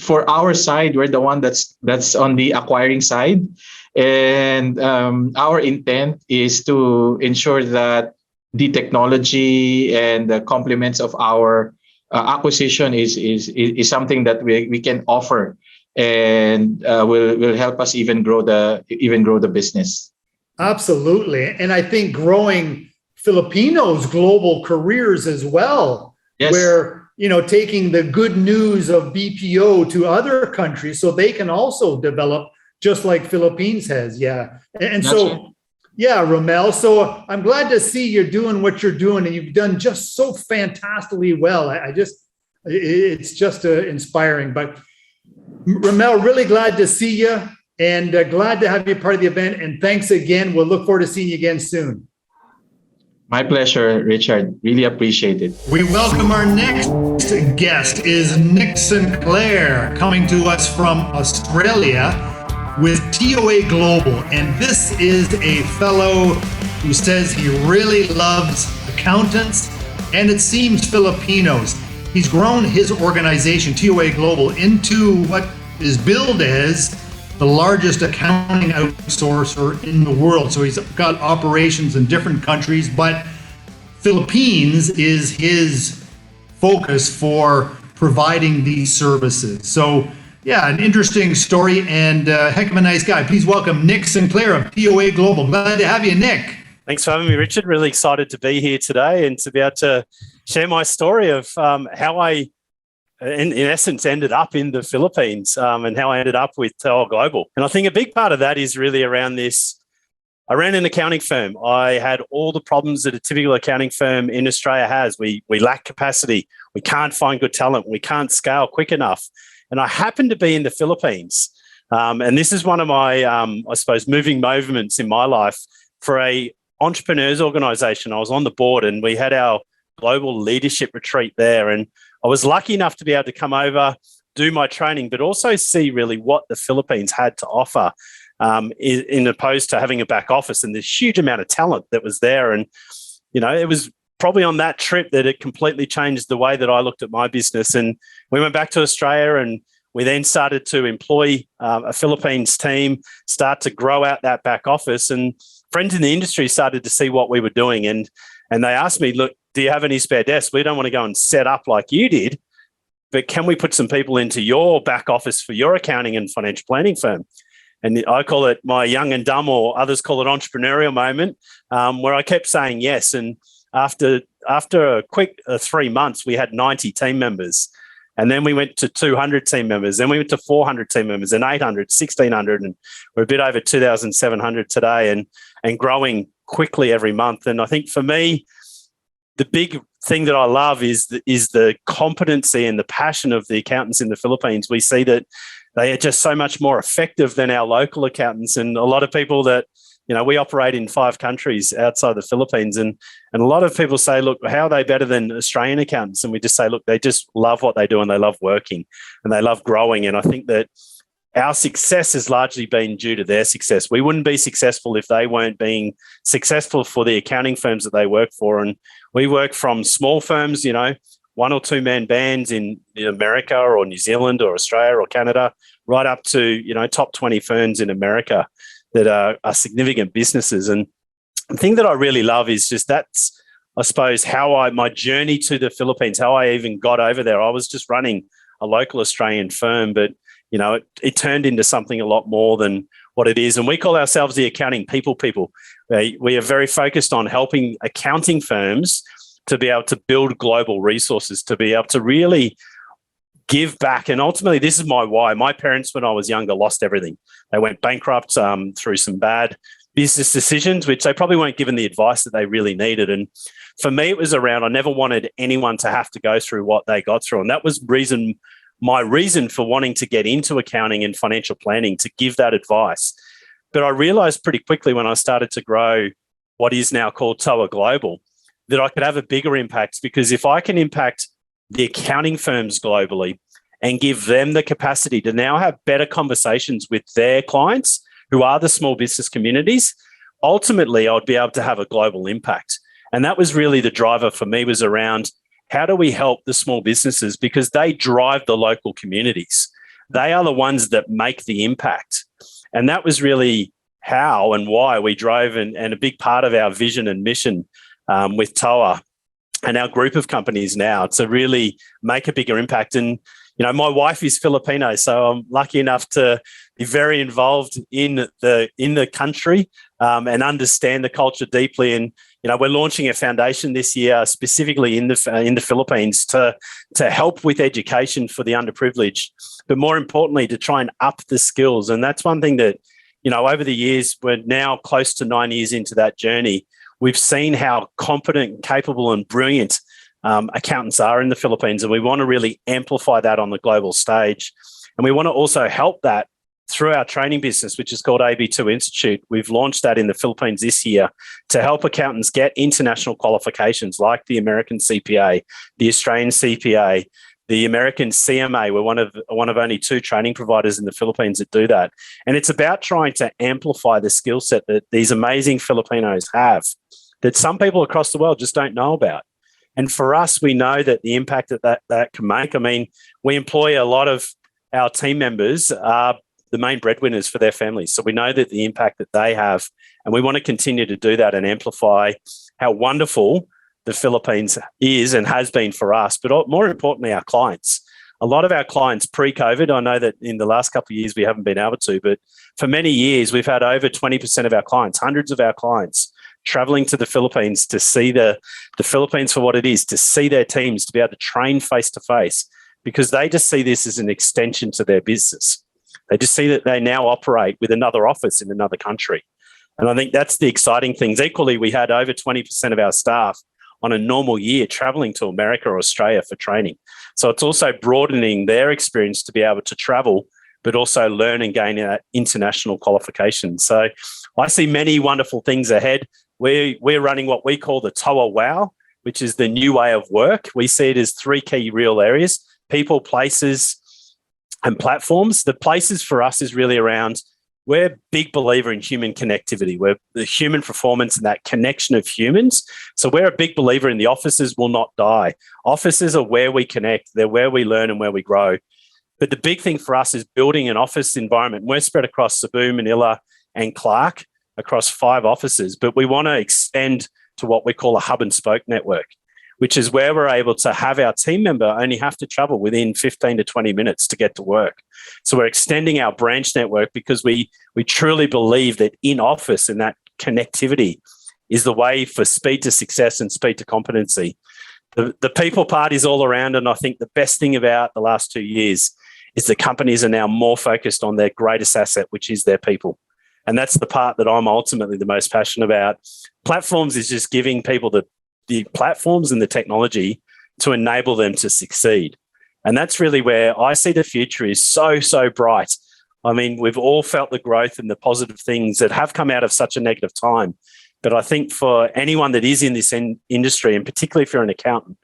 for our side, we're the one that's on the acquiring side, and our intent is to ensure that the technology and the complements of our acquisition is something that we can offer and will help us even grow the business. Absolutely, and I think growing Filipinos' global careers as well. Yes. Where taking the good news of BPO to other countries so they can also develop just like Philippines has. Yeah, and so. Right. Yeah, Romel. So I'm glad to see you're doing what you're doing, and you've done just so fantastically well. It's just inspiring. But Romel, really glad to see you, and glad to have you part of the event. And thanks again. We'll look forward to seeing you again soon. My pleasure, Richard. Really appreciate it. We welcome our next guest is Nick Sinclair, coming to us from Australia with TOA Global. And this is a fellow who says he really loves accountants, and it seems Filipinos. He's grown his organization, TOA Global, into what is billed as the largest accounting outsourcer in the world. So he's got operations in different countries, but Philippines is his focus for providing these services. So yeah, an interesting story and heck of a nice guy. Please welcome Nick Sinclair of TOA Global. Glad to have you, Nick. Thanks for having me, Richard. Really excited to be here today and to be able to share my story of how I, in essence, ended up in the Philippines and how I ended up with TOA Global. And I think a big part of that is really around this. I ran an accounting firm. I had all the problems that a typical accounting firm in Australia has. We lack capacity. We can't find good talent. We can't scale quick enough. And I happened to be in the Philippines. And this is one of my, I suppose, moving moments in my life for a entrepreneurs organization. I was on the board and we had our global leadership retreat there. And I was lucky enough to be able to come over, do my training, but also see really what the Philippines had to offer in opposed to having a back office and this huge amount of talent that was there. And, you know, it was probably on that trip that it completely changed the way that I looked at my business. And we went back to Australia and we then started to employ a Philippines team, start to grow out that back office. And friends in the industry started to see what we were doing. And they asked me, look, do you have any spare desks? We don't want to go and set up like you did, but can we put some people into your back office for your accounting and financial planning firm? And I call it my young and dumb, or others call it entrepreneurial moment, where I kept saying yes. And after a quick 3 months, we had 90 team members. And then we went to 200 team members. Then we went to 400 team members, and 800, 1,600. And we're a bit over 2,700 today and growing quickly every month. And I think for me, the big thing that I love is the competency and the passion of the accountants in the Philippines. We see that they are just so much more effective than our local accountants. And a lot of people that, you know, we operate in 5 countries outside the Philippines. And a lot of people say, look, how are they better than Australian accountants? And we just say, look, they just love what they do and they love working and they love growing. And I think that our success has largely been due to their success. We wouldn't be successful if they weren't being successful for the accounting firms that they work for. And we work from small firms, you know, 1 or 2 man bands in America or New Zealand or Australia or Canada, right up to, you know, top 20 firms in America that are significant businesses. And the thing that I really love is just that's, I suppose, how my journey to the Philippines, how I even got over there. I was just running a local Australian firm, but, you know, it turned into something a lot more than what it is. And we call ourselves the accounting people. We are very focused on helping accounting firms to be able to build global resources, to be able to really give back. And ultimately, this is my why. My parents, when I was younger, lost everything. They went bankrupt through some bad business decisions, which they probably weren't given the advice that they really needed. And for me, it was around, I never wanted anyone to have to go through what they got through. And that was my reason for wanting to get into accounting and financial planning, to give that advice. But I realized pretty quickly when I started to grow what is now called TOA Global, that I could have a bigger impact, because if I can impact the accounting firms globally and give them the capacity to now have better conversations with their clients, who are the small business communities, ultimately I would be able to have a global impact. And that was really the driver for me, was around how do we help the small businesses, because they drive the local communities. They are the ones that make the impact. And that was really how and why we drove, and a big part of our vision and mission with TOA and our group of companies now, to really make a bigger impact. And, you know, my wife is Filipino, so I'm lucky enough to be very involved in the country and understand the culture deeply. And, you know, we're launching a foundation this year specifically in the Philippines to help with education for the underprivileged, but more importantly, to try and up the skills. And that's one thing that, you know, over the years, we're now close to 9 years into that journey. We've seen how competent, capable and brilliant accountants are in the Philippines, and we want to really amplify that on the global stage. And we want to also help that through our training business, which is called AB2 Institute. We've launched that in the Philippines this year to help accountants get international qualifications like the American CPA, the Australian CPA, the American CMA. We're one of only 2 training providers in the Philippines that do that. And it's about trying to amplify the skill set that these amazing Filipinos have, that some people across the world just don't know about. And for us, we know that the impact that can make, I mean, we employ a lot of our team members are the main breadwinners for their families. So we know that the impact that they have, and we want to continue to do that and amplify how wonderful the Philippines is and has been for us, but more importantly, our clients. A lot of our clients pre-COVID, I know that in the last couple of years we haven't been able to, but for many years we've had over 20% of our clients, hundreds of our clients, traveling to the Philippines to see the Philippines for what it is, to see their teams, to be able to train face-to-face, because they just see this as an extension to their business. They just see that they now operate with another office in another country. And I think that's the exciting things. Equally, we had over 20% of our staff on a normal year traveling to America or Australia for training. So it's also broadening their experience to be able to travel, but also learn and gain international qualifications. So I see many wonderful things ahead. We're running what we call the TOA WOW, which is the new way of work. We see it as three key real areas: people, places, and platforms. The places for us is really around, we're a big believer in human connectivity. We're the human performance and that connection of humans. So we're a big believer in the offices will not die. Offices are where we connect. They're where we learn and where we grow. But the big thing for us is building an office environment. We're spread across Cebu, Manila, and Clark, across 5 offices. But we want to extend to what we call a hub and spoke network, which is where we're able to have our team member only have to travel within 15 to 20 minutes to get to work. So we're extending our branch network because we truly believe that in office and that connectivity is the way for speed to success and speed to competency. The people part is all around, and I think the best thing about the last 2 years is the companies are now more focused on their greatest asset, which is their people. And that's the part that I'm ultimately the most passionate about. Platforms is just giving people the platforms and the technology to enable them to succeed. And that's really where I see the future is so, so bright. I mean, we've all felt the growth and the positive things that have come out of such a negative time. But I think for anyone that is in this industry, and particularly if you're an accountant,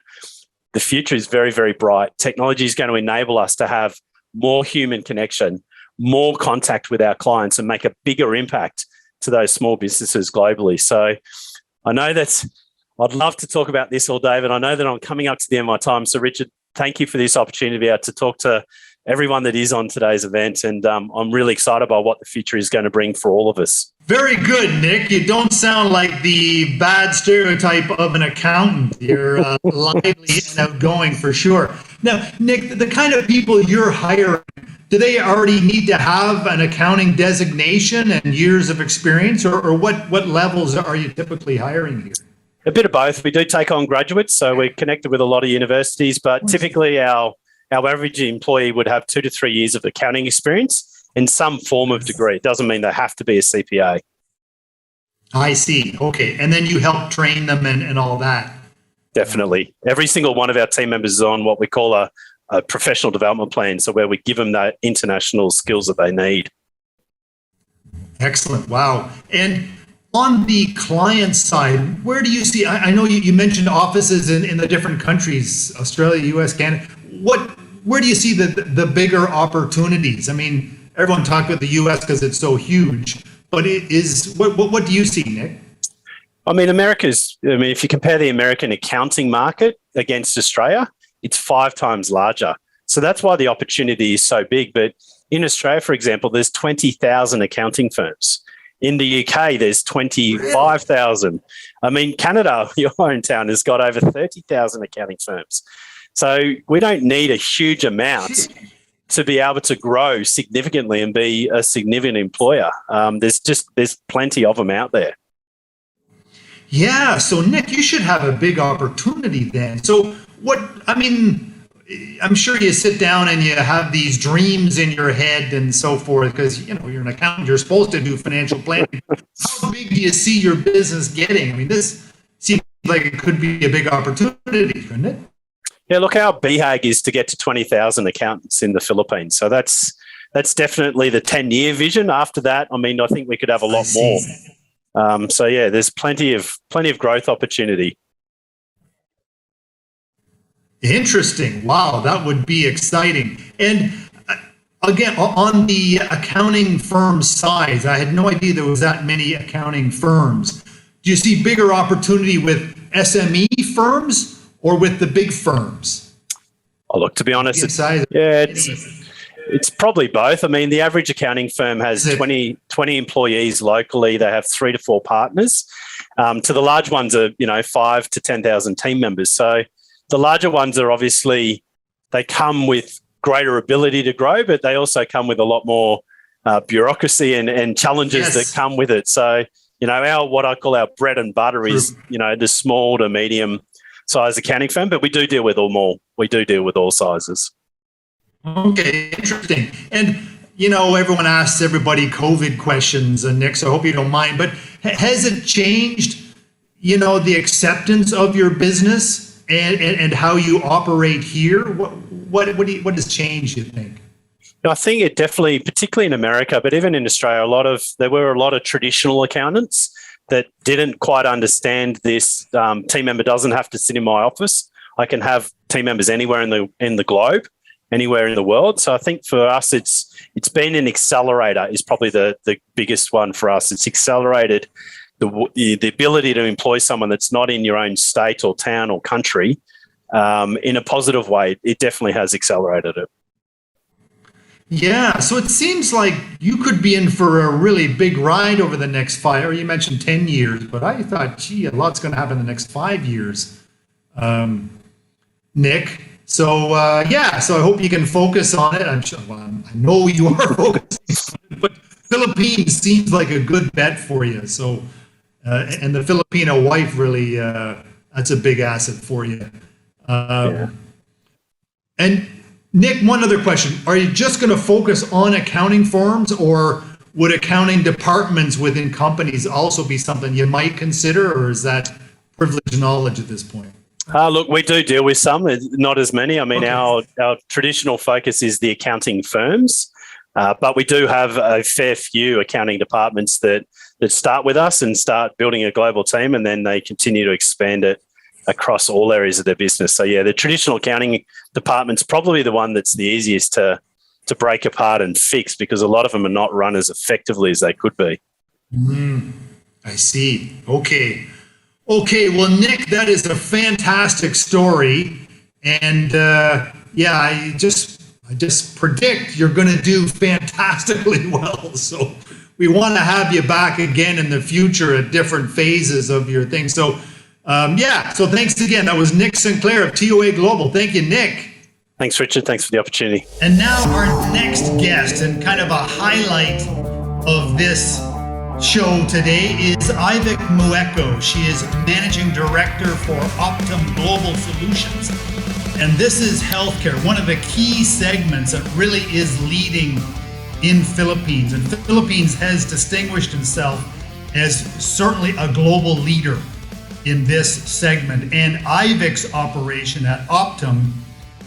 the future is very, very bright. Technology is going to enable us to have more human connection, more contact with our clients, and make a bigger impact to those small businesses globally. So I know that I'd love to talk about this all day, but I know that I'm coming up to the end of my time. So Richard, thank you for this opportunity to be able to talk to everyone that is on today's event. And I'm really excited by what the future is going to bring for all of us. Very good, Nick. You don't sound like the bad stereotype of an accountant. You're lively and outgoing for sure. Now, Nick, the kind of people you're hiring, do they already need to have an accounting designation and years of experience, or what levels are you typically hiring here? A bit of both. We do take on graduates, so we're connected with a lot of universities, but typically our average employee would have 2 to 3 years of accounting experience in some form of degree. It doesn't mean they have to be a CPA. I see. Okay. And then you help train them and all that. Definitely. Every single one of our team members is on what we call a professional development plan, so where we give them the international skills that they need. Excellent. Wow. And on the client side, where do you see, I know you mentioned offices in the different countries, Australia, US, Canada. Where do you see the bigger opportunities? I mean, everyone talks about the US because it's so huge, but what do you see, Nick? I mean, if you compare the American accounting market against Australia, it's 5 times larger. So that's why the opportunity is so big. But in Australia, for example, there's 20,000 accounting firms. In the UK, there's 25,000. I mean, Canada, your hometown, has got over 30,000 accounting firms. So we don't need a huge amount to be able to grow significantly and be a significant employer. There's plenty of them out there. Yeah. So Nick, you should have a big opportunity then. So I'm sure you sit down and you have these dreams in your head and so forth, because you're an accountant, you're supposed to do financial planning. How big do you see your business getting? I mean, this seems like it could be a big opportunity, couldn't it? Yeah, look, our BHAG is to get to 20,000 accountants in the Philippines. So that's definitely the 10-year vision. After that, I think we could have a lot more. So yeah, there's plenty of growth opportunity. Interesting. Wow, that would be exciting. And again, on the accounting firm size, I had no idea there was that many accounting firms. do you see bigger opportunity with SME firms or with the big firms? Oh, look, to be honest, it's probably both. I mean, the average accounting firm has 20 employees locally. They have 3 to 4 partners. To the large ones are, 5 to 10,000 team members. So the larger ones are obviously, they come with greater ability to grow, but they also come with a lot more bureaucracy and challenges that come with it. So, what I call our bread and butter is, the small to medium size accounting firm, but we do deal with all sizes. Okay, interesting. And, everyone asks everybody COVID questions, and Nick, so I hope you don't mind, but has it changed, the acceptance of your business and how you operate here? What has changed, you think? I think it definitely, particularly in America, but even in Australia, there were a lot of traditional accountants that didn't quite understand this. Team member doesn't have to sit in my office. I can have team members anywhere in the globe, anywhere in the world. So I think for us, it's been an accelerator is probably the biggest one for us. It's accelerated the ability to employ someone that's not in your own state or town or country in a positive way. It definitely has accelerated it. Yeah, so it seems like you could be in for a really big ride over the next 5, or you mentioned 10 years, but I thought, a lot's going to happen in the next 5 years, Nick. So, so I hope you can focus on it. I know you are focused on it, but Philippines seems like a good bet for you. So, and the Filipino wife really, that's a big asset for you. And Nick, one other question. Are you just going to focus on accounting firms, or would accounting departments within companies also be something you might consider, or is that privileged knowledge at this point? Look, we do deal with some, not as many. I mean, our traditional focus is the accounting firms, but we do have a fair few accounting departments that start with us and start building a global team, and then they continue to expand it across all areas of their business. So, the traditional accounting department's probably the one that's the easiest to break apart and fix, because a lot of them are not run as effectively as they could be. I see. Okay, well, Nick, that is a fantastic story. And I just predict you're going to do fantastically well. So we want to have you back again in the future at different phases of your thing. So, so thanks again. That was Nick Sinclair of TOA Global. Thank you, Nick. Thanks, Richard. Thanks for the opportunity. And now our next guest, and kind of a highlight of this show today, is Ivek Mueko. She is Managing Director for Optum Global Solutions. And this is healthcare, one of the key segments that really is leading in Philippines. And Philippines has distinguished itself as certainly a global leader in this segment. And Ivek's operation at Optum,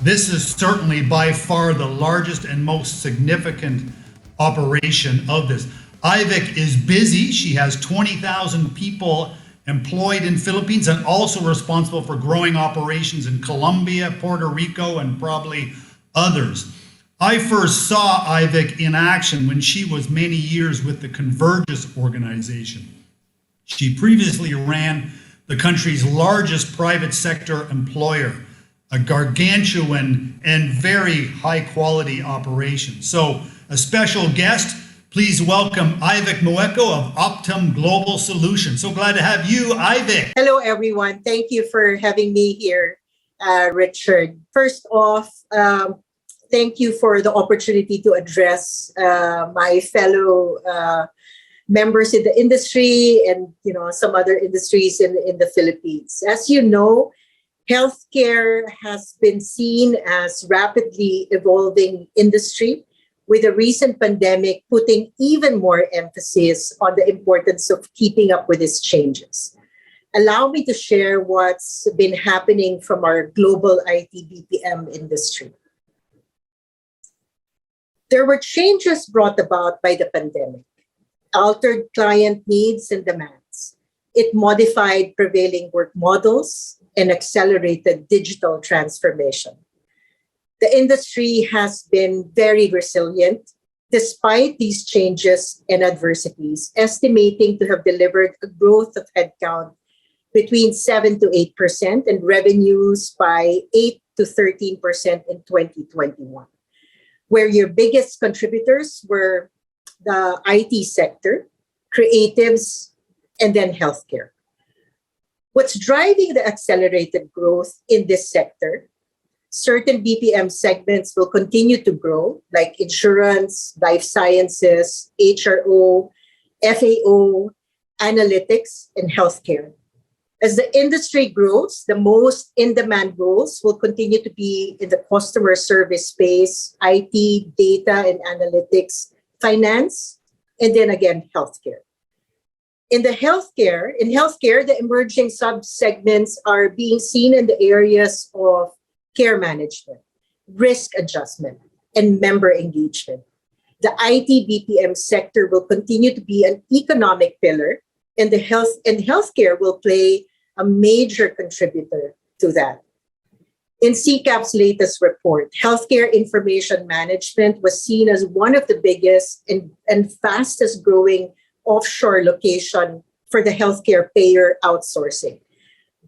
this is certainly by far the largest and most significant operation of this. Ivek is busy. She has 20,000 people employed in Philippines and also responsible for growing operations in Colombia, Puerto Rico, and probably others. I first saw Ivek in action when she was many years with the Convergys organization. She previously ran the country's largest private sector employer, a gargantuan and very high quality operation. So a special guest, please welcome Ivek Mueko of Optum Global Solutions. So glad to have you, Ivek. Hello, everyone. Thank you for having me here, Richard. First off, thank you for the opportunity to address my fellow members in the industry and some other industries in the Philippines. As you know, healthcare has been seen as rapidly evolving industry, with the recent pandemic putting even more emphasis on the importance of keeping up with these changes. Allow me to share what's been happening from our global IT BPM industry. There were changes brought about by the pandemic, altered client needs and demands. It modified prevailing work models and accelerated digital transformation. The industry has been very resilient, despite these changes and adversities, estimating to have delivered a growth of headcount between 7 to 8% and revenues by 8 to 13% in 2021, where your biggest contributors were the IT sector, creatives, and then healthcare. What's driving the accelerated growth in this sector? Certain BPM segments will continue to grow, like insurance, life sciences, HRO, FAO, analytics, and healthcare. As the industry grows, the most in-demand roles will continue to be in the customer service space, IT, data and analytics, finance, and then again, healthcare. In healthcare, the emerging sub-segments are being seen in the areas of care management, risk adjustment, and member engagement. The IT BPM sector will continue to be an economic pillar, and healthcare will play a major contributor to that. In CCAP's latest report, healthcare information management was seen as one of the biggest and fastest growing offshore location for the healthcare payer outsourcing,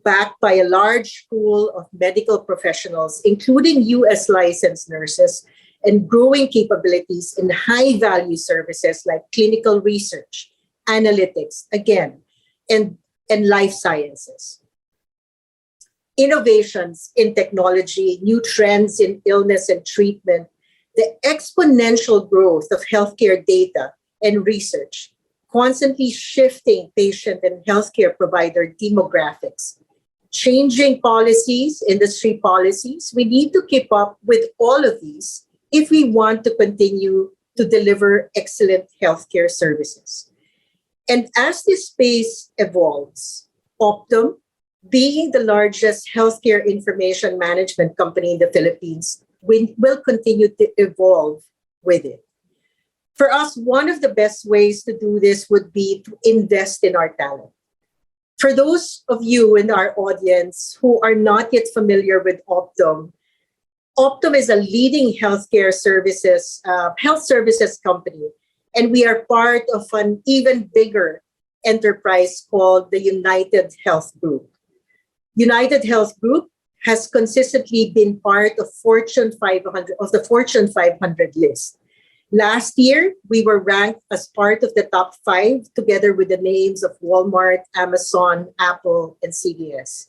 backed by a large pool of medical professionals, including US licensed nurses, and growing capabilities in high-value services like clinical research, analytics, again, and life sciences. Innovations in technology, new trends in illness and treatment, the exponential growth of healthcare data and research, constantly shifting patient and healthcare provider demographics, changing policies, industry policies. We need to keep up with all of these if we want to continue to deliver excellent healthcare services. And as this space evolves, Optum, being the largest healthcare information management company in the Philippines, will continue to evolve with it. For us, one of the best ways to do this would be to invest in our talent. For those of you in our audience who are not yet familiar with Optum, Optum is a leading health services company, and we are part of an even bigger enterprise called the United Health Group. United Health Group has consistently been part of the Fortune 500 list. Last year, we were ranked as part of the top 5, together with the names of Walmart, Amazon, Apple, and CVS.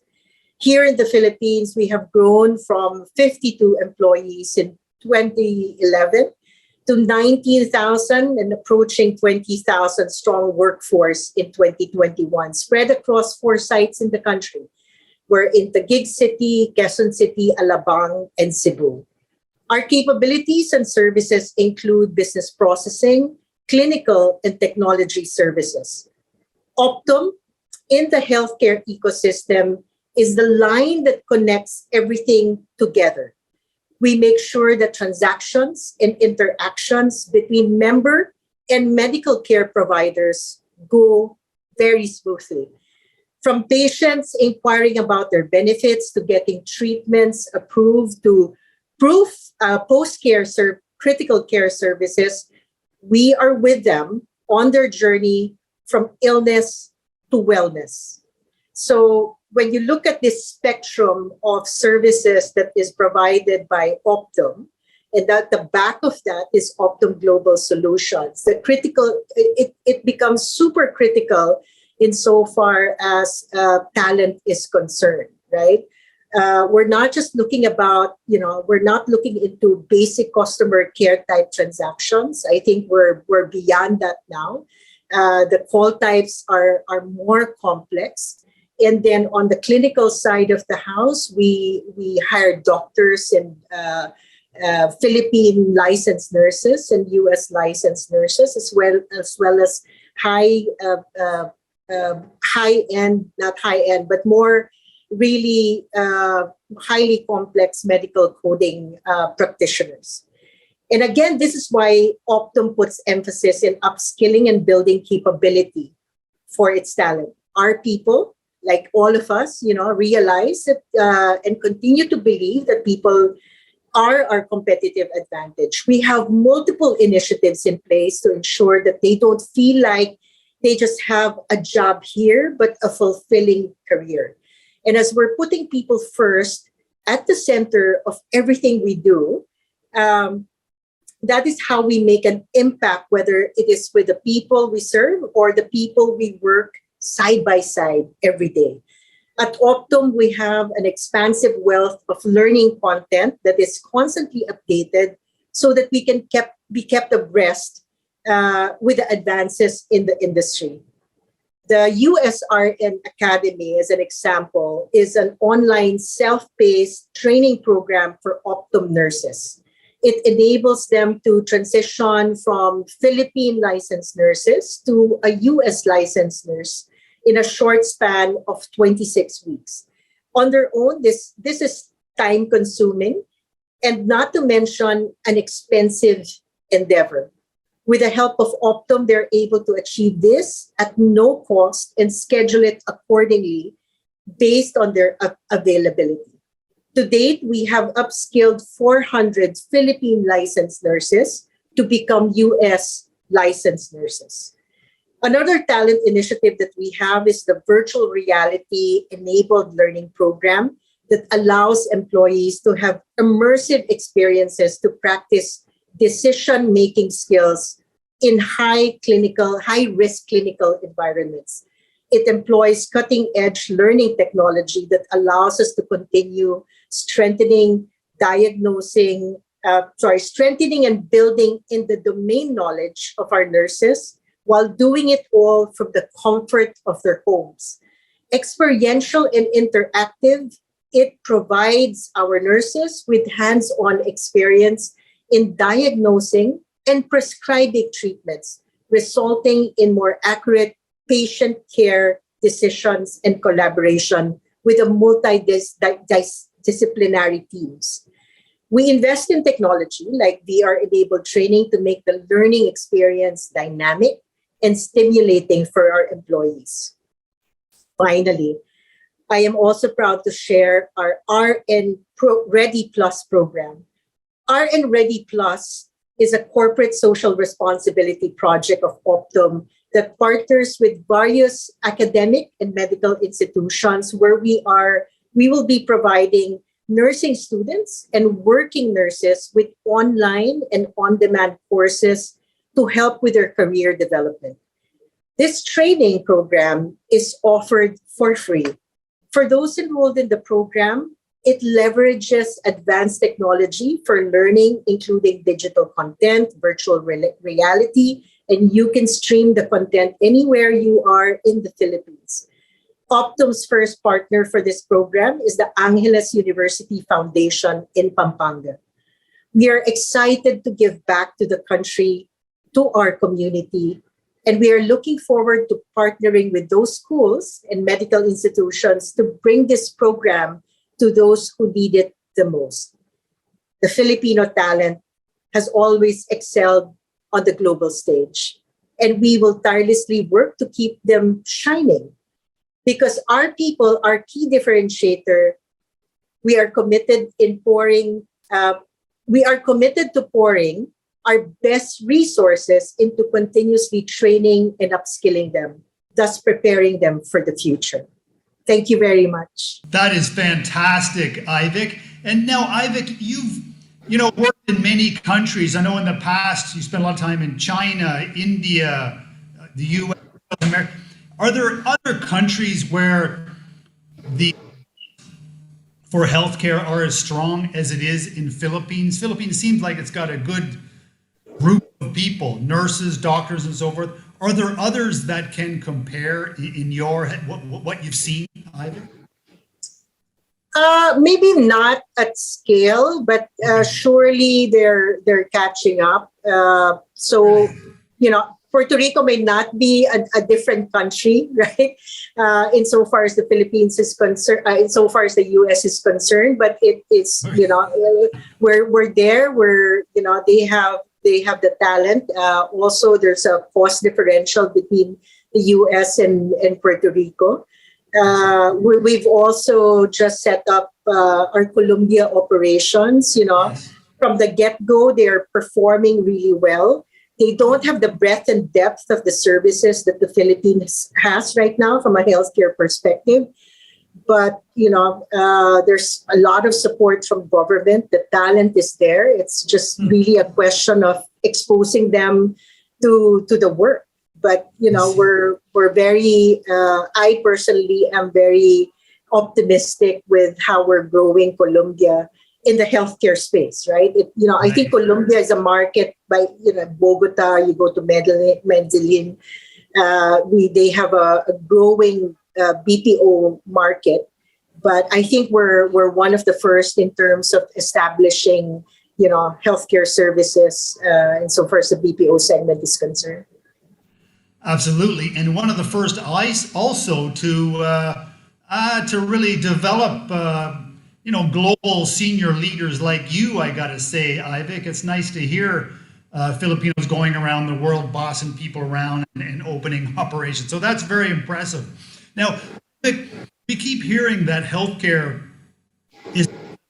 Here in the Philippines, we have grown from 52 employees in 2011 to 19,000 and approaching 20,000 strong workforce in 2021, spread across 4 sites in the country. We're in Taguig City, Quezon City, Alabang, and Cebu. Our capabilities and services include business processing, clinical, and technology services. Optum, in the healthcare ecosystem, is the line that connects everything together. We make sure that transactions and interactions between member and medical care providers go very smoothly. From patients inquiring about their benefits to getting treatments approved to post-care critical care services, we are with them on their journey from illness to wellness. So when you look at this spectrum of services that is provided by Optum, and at the back of that is Optum Global Solutions, it becomes super critical insofar as talent is concerned, right? We're not just looking we're not looking into basic customer care type transactions. I think we're beyond that now. The call types are more complex. And then on the clinical side of the house, we hire doctors and Philippine licensed nurses and US licensed nurses, as well as more really highly complex medical coding practitioners. And again, this is why Optum puts emphasis in upskilling and building capability for its talent. Our people, like all of us, realize that and continue to believe that people are our competitive advantage. We have multiple initiatives in place to ensure that they don't feel like they just have a job here, but a fulfilling career. And as we're putting people first at the center of everything we do, that is how we make an impact, whether it is with the people we serve or the people we work side by side every day. At Optum, we have an expansive wealth of learning content that is constantly updated so that we can be kept abreast with the advances in the industry. The USRN Academy, as an example, is an online self-paced training program for Optum nurses. It enables them to transition from Philippine licensed nurses to a US licensed nurse in a short span of 26 weeks. On their own, this is time consuming and not to mention an expensive endeavor. With the help of Optum, they're able to achieve this at no cost and schedule it accordingly based on their availability. To date, we have upskilled 400 Philippine licensed nurses to become US licensed nurses. Another talent initiative that we have is the virtual reality enabled learning program that allows employees to have immersive experiences to practice decision-making skills in high-risk clinical environments. It employs cutting-edge learning technology that allows us to continue strengthening and building in the domain knowledge of our nurses while doing it all from the comfort of their homes. Experiential and interactive, it provides our nurses with hands-on experience in diagnosing and prescribing treatments, resulting in more accurate patient care decisions and collaboration with a multidisciplinary teams. We invest in technology like VR-enabled training to make the learning experience dynamic and stimulating for our employees. Finally, I am also proud to share our RN Ready Plus program. RN Ready Plus is a corporate social responsibility project of Optum that partners with various academic and medical institutions where we will be providing nursing students and working nurses with online and on-demand courses to help with their career development. This training program is offered for free. For those enrolled in the program, it leverages advanced technology for learning, including digital content, virtual reality, and you can stream the content anywhere you are in the Philippines. Optum's first partner for this program is the Angeles University Foundation in Pampanga. We are excited to give back to the country, to our community, and we are looking forward to partnering with those schools and medical institutions to bring this program to those who need it the most. The Filipino talent has always excelled on the global stage, and we will tirelessly work to keep them shining. Because our people, our key differentiator, we are committed to pouring our best resources into continuously training and upskilling them, thus preparing them for the future. Thank you very much. That is fantastic, Ivik. And now, Ivik, you've worked in many countries. I know in the past you spent a lot of time in China, India, the U.S., America. Are there other countries where for healthcare are as strong as it is in Philippines? Philippines seems like it's got a good group of people, nurses, doctors, and so forth. Are there others that can compare in your what you've seen, Ivan? Maybe not at scale, but surely they're catching up. Puerto Rico may not be a different country, right? Insofar as the Philippines is concerned, insofar as the U.S. is concerned, but it is, we're there. They have the talent. Also, there's a cost differential between the U.S. and Puerto Rico. We've also just set up our Colombia operations. Yes. From the get-go, they're performing really well. They don't have the breadth and depth of the services that the Philippines has right now from a healthcare perspective. But, there's a lot of support from government. The talent is there. It's just really a question of exposing them to the work. But, we're very, I personally am very optimistic with how we're growing Colombia in the healthcare space, right? I think Colombia is a market by, Bogota, you go to Medellin, they have a growing BPO market, but I think we're one of the first in terms of establishing, healthcare services, and so far as the BPO segment is concerned. Absolutely, and one of the first also to really develop, global senior leaders like you. I got to say, Ivik, it's nice to hear Filipinos going around the world, bossing people around and opening operations. So that's very impressive. Now, we keep hearing that healthcare is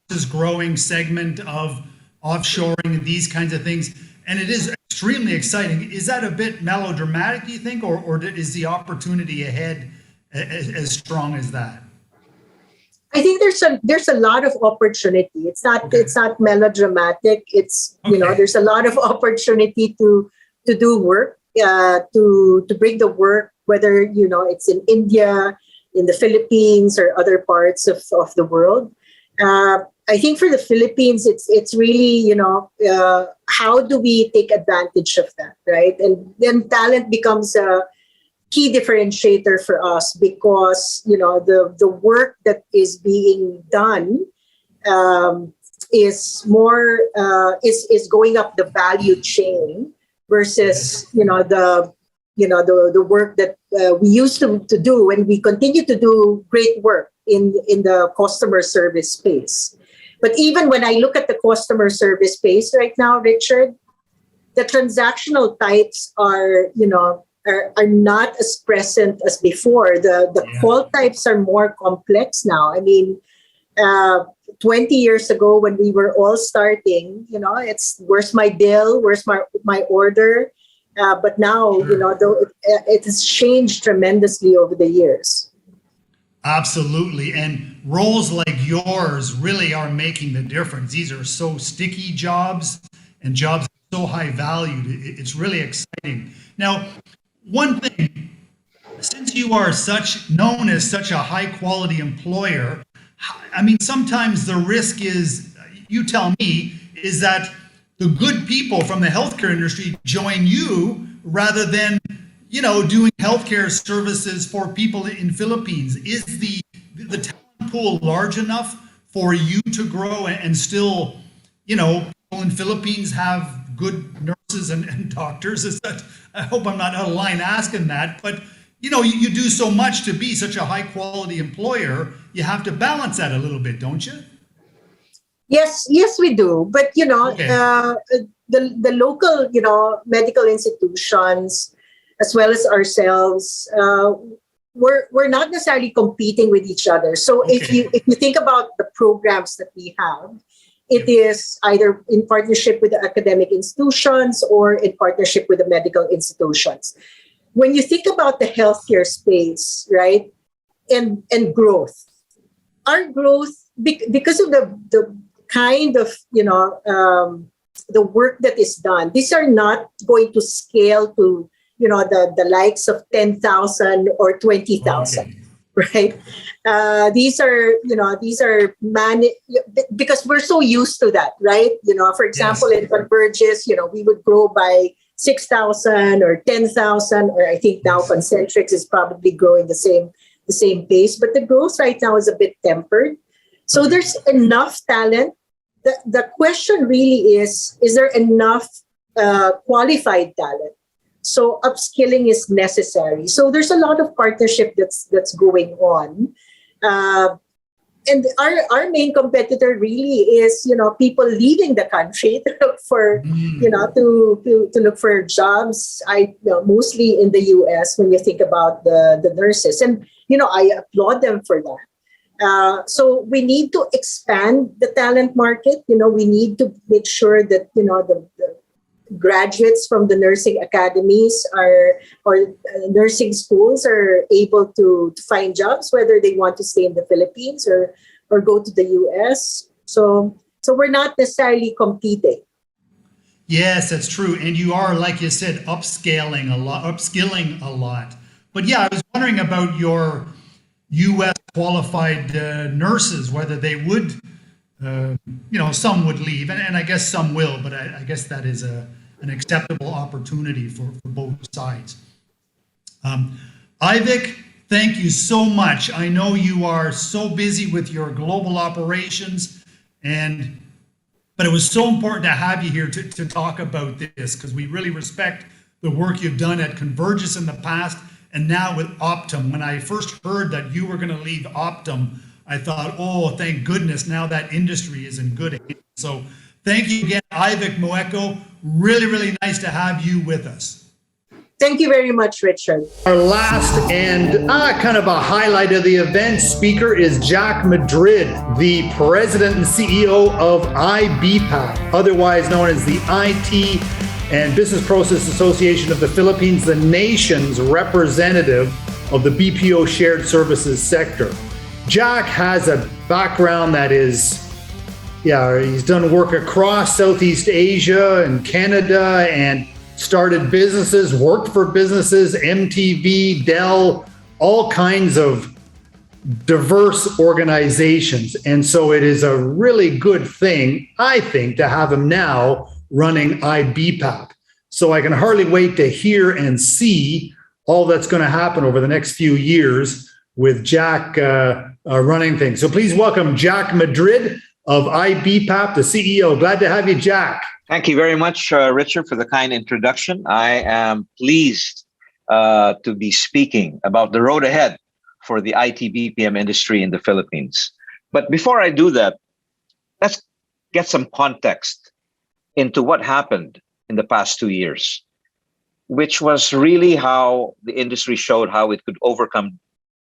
this growing segment of offshoring and these kinds of things, and it is extremely exciting. Is that a bit melodramatic, do you think, or is the opportunity ahead as strong as that? I think there's a lot of opportunity. It's not melodramatic. It's there's a lot of opportunity to do work, to bring the work, whether it's in India, in the Philippines, or other parts of the world. I think for the Philippines, it's really how do we take advantage of that, right? And then talent becomes a key differentiator for us because the work that is being done is more is going up the value chain versus the work that we used to do, and we continue to do great work in the customer service space. But even when I look at the customer service space right now, Richard, the transactional types are not as present as before. The call types are more complex now. I mean, 20 years ago when we were all starting, it's where's my bill, where's my order. But now, it has changed tremendously over the years. Absolutely. And roles like yours really are making the difference. These are so sticky jobs and jobs so high valued. It's really exciting. Now, one thing, since you are known as such a high quality employer, I mean, sometimes the risk is, you tell me, is that the good people from the healthcare industry join you rather than, doing healthcare services for people in Philippines. Is the talent pool large enough for you to grow and still, people in Philippines have good nurses and doctors? Is that, I hope I'm not out of line asking that, but you do so much to be such a high quality employer, you have to balance that a little bit, don't you? Yes, we do. But Okay. The local medical institutions as well as ourselves, we're not necessarily competing with each other. So if you think about the programs that we have, it is either in partnership with the academic institutions or in partnership with the medical institutions. When you think about the healthcare space, right, and growth, our growth, because of the kind of, the work that is done, these are not going to scale to, the likes of 10,000 or 20,000. Right. These are because we're so used to that, right? For example, in Convergys, we would grow by 6,000 or 10,000, or I think now Concentrix is probably growing the same pace, but the growth right now is a bit tempered. So there's enough talent. The question really is there enough qualified talent? So upskilling is necessary. So there's a lot of partnership that's going on. And our main competitor really is, people leaving the country to look for, to look for jobs. Mostly in the US when you think about the nurses. And I applaud them for that. So we need to expand the talent market. We need to make sure that, the graduates from the nursing academies or nursing schools are able to find jobs, whether they want to stay in the Philippines or go to the US. So we're not necessarily competing. Yes, that's true. And you are, like you said, upskilling a lot. But yeah, I was wondering about your US qualified nurses, whether they would, some would leave, and I guess some will, but I guess that is an acceptable opportunity for both sides. Ivik, thank you so much. I know you are so busy with your global operations, but it was so important to have you here to talk about this, because we really respect the work you've done at Convergys in the past and now with Optum. When I first heard that you were going to leave Optum, I thought, oh, thank goodness, now that industry is in good hands. So thank you again, Ivik Moeko. Really, really nice to have you with us. Thank you very much, Richard. Our last and kind of a highlight of the event speaker is Jack Madrid, the president and CEO of IBPAP, otherwise known as the IT and Business Process Association of the Philippines, the nation's representative of the BPO shared services sector. Jack has a background that is, he's done work across Southeast Asia and Canada and started businesses, worked for businesses, MTV, Dell, all kinds of diverse organizations. And so it is a really good thing, I think, to have him now running IBPAP. So I can hardly wait to hear and see all that's going to happen over the next few years with Jack running things. So please welcome Jack Madrid of IBPAP, the CEO. Glad to have you, Jack. Thank you very much, Richard, for the kind introduction. I am pleased to be speaking about the road ahead for the IT BPM industry in the Philippines. But before I do that, let's get some context into what happened in the past 2 years, which was really how the industry showed how it could overcome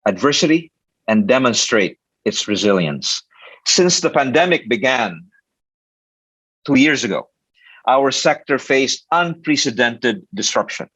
adversity and demonstrate its resilience. Since the pandemic began 2 years ago, our sector faced unprecedented disruption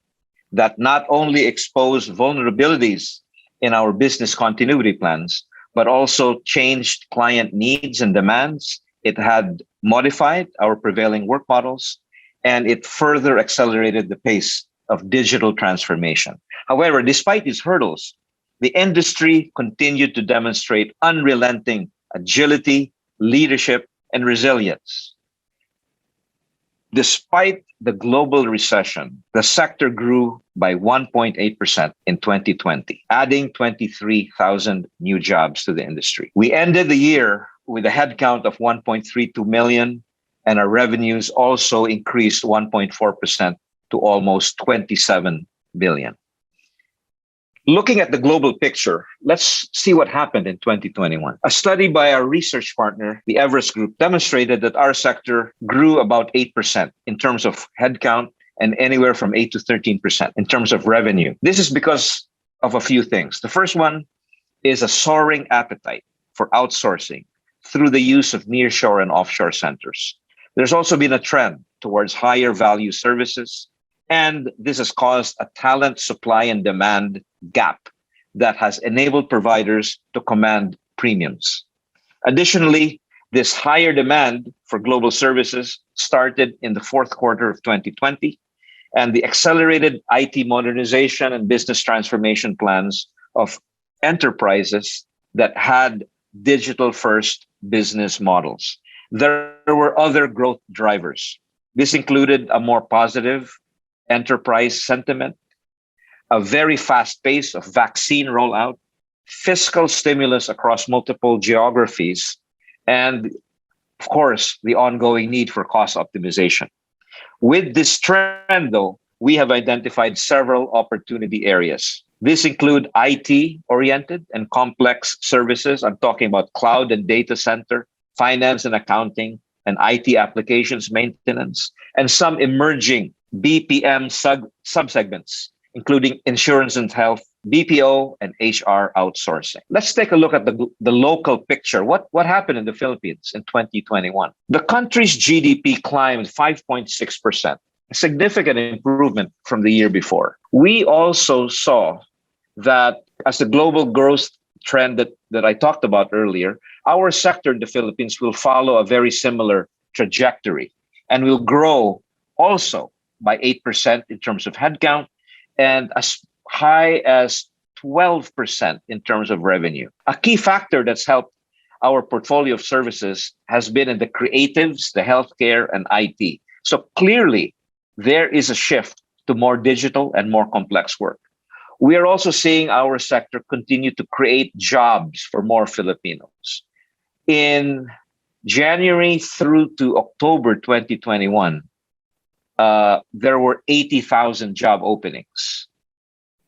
that not only exposed vulnerabilities in our business continuity plans, but also changed client needs and demands. It had modified our prevailing work models, and it further accelerated the pace of digital transformation. However, despite these hurdles, the industry continued to demonstrate unrelenting agility, leadership, and resilience. Despite the global recession, the sector grew by 1.8% in 2020, adding 23,000 new jobs to the industry. We ended the year with a headcount of 1.32 million, and our revenues also increased 1.4% to almost 27 billion. Looking at the global picture, let's see what happened in 2021. A study by our research partner, the Everest Group, demonstrated that our sector grew about 8% in terms of headcount and anywhere from 8 to 13% in terms of revenue. This is because of a few things. The first one is a soaring appetite for outsourcing through the use of nearshore and offshore centers. There's also been a trend towards higher value services, and this has caused a talent supply and demand gap that has enabled providers to command premiums. Additionally, this higher demand for global services started in the fourth quarter of 2020, and the accelerated IT modernization and business transformation plans of enterprises that had digital-first business models. There were other growth drivers. This included a more positive enterprise sentiment, a very fast pace of vaccine rollout, fiscal stimulus across multiple geographies, and of course, the ongoing need for cost optimization. With this trend, though, we have identified several opportunity areas. These include IT-oriented and complex services. I'm talking about cloud and data center, finance and accounting, and IT applications maintenance, and some emerging BPM subsegments, including insurance and health, BPO and HR outsourcing. Let's take a look at the local picture. What happened in the Philippines in 2021? The country's GDP climbed 5.6%, a significant improvement from the year before. We also saw that as the global growth trend that I talked about earlier, our sector in the Philippines will follow a very similar trajectory and will grow also by 8% in terms of headcount and as high as 12% in terms of revenue. A key factor that's helped our portfolio of services has been in the creatives, the healthcare, and IT. So clearly, there is a shift to more digital and more complex work. We are also seeing our sector continue to create jobs for more Filipinos. In January through to October 2021, there were 80,000 job openings.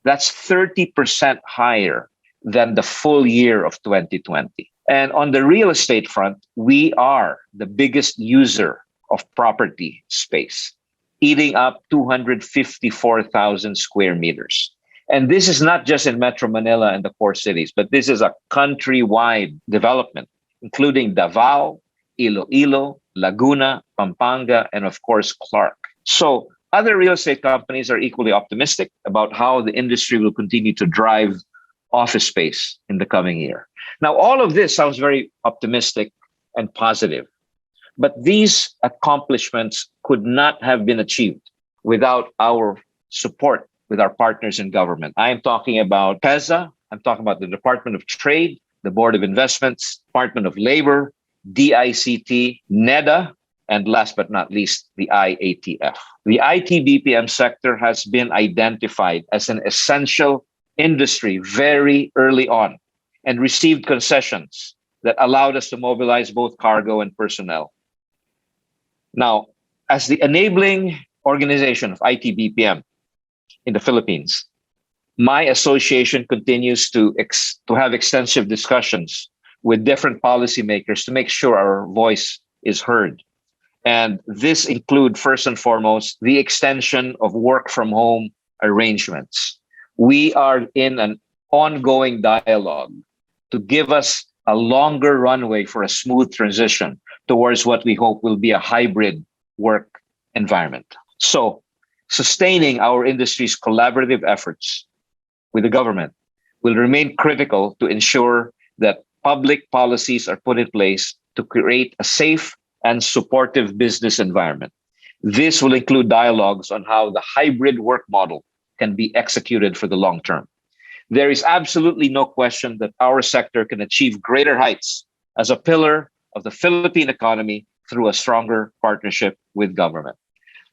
That's 30% higher than the full year of 2020. And on the real estate front, we are the biggest user of property space, eating up 254,000 square meters. And this is not just in Metro Manila and the core cities, but this is a countrywide development, including Davao, Iloilo, Laguna, Pampanga, and of course, Clark. So other real estate companies are equally optimistic about how the industry will continue to drive office space in the coming year. Now, all of this sounds very optimistic and positive, but these accomplishments could not have been achieved without our support with our partners in government. I am talking about PEZA, I'm talking about the Department of Trade, the Board of Investments, Department of Labor, DICT, NEDA, and last but not least, the IATF. The IT BPM sector has been identified as an essential industry very early on and received concessions that allowed us to mobilize both cargo and personnel. Now, as the enabling organization of IT BPM in the Philippines, my association continues to have extensive discussions with different policymakers to make sure our voice is heard. And this include, first and foremost, the extension of work from home arrangements. We are in an ongoing dialogue to give us a longer runway for a smooth transition towards what we hope will be a hybrid work environment. So, sustaining our industry's collaborative efforts with the government will remain critical to ensure that public policies are put in place to create a safe and supportive business environment. This will include dialogues on how the hybrid work model can be executed for the long term. There is absolutely no question that our sector can achieve greater heights as a pillar of the Philippine economy through a stronger partnership with government.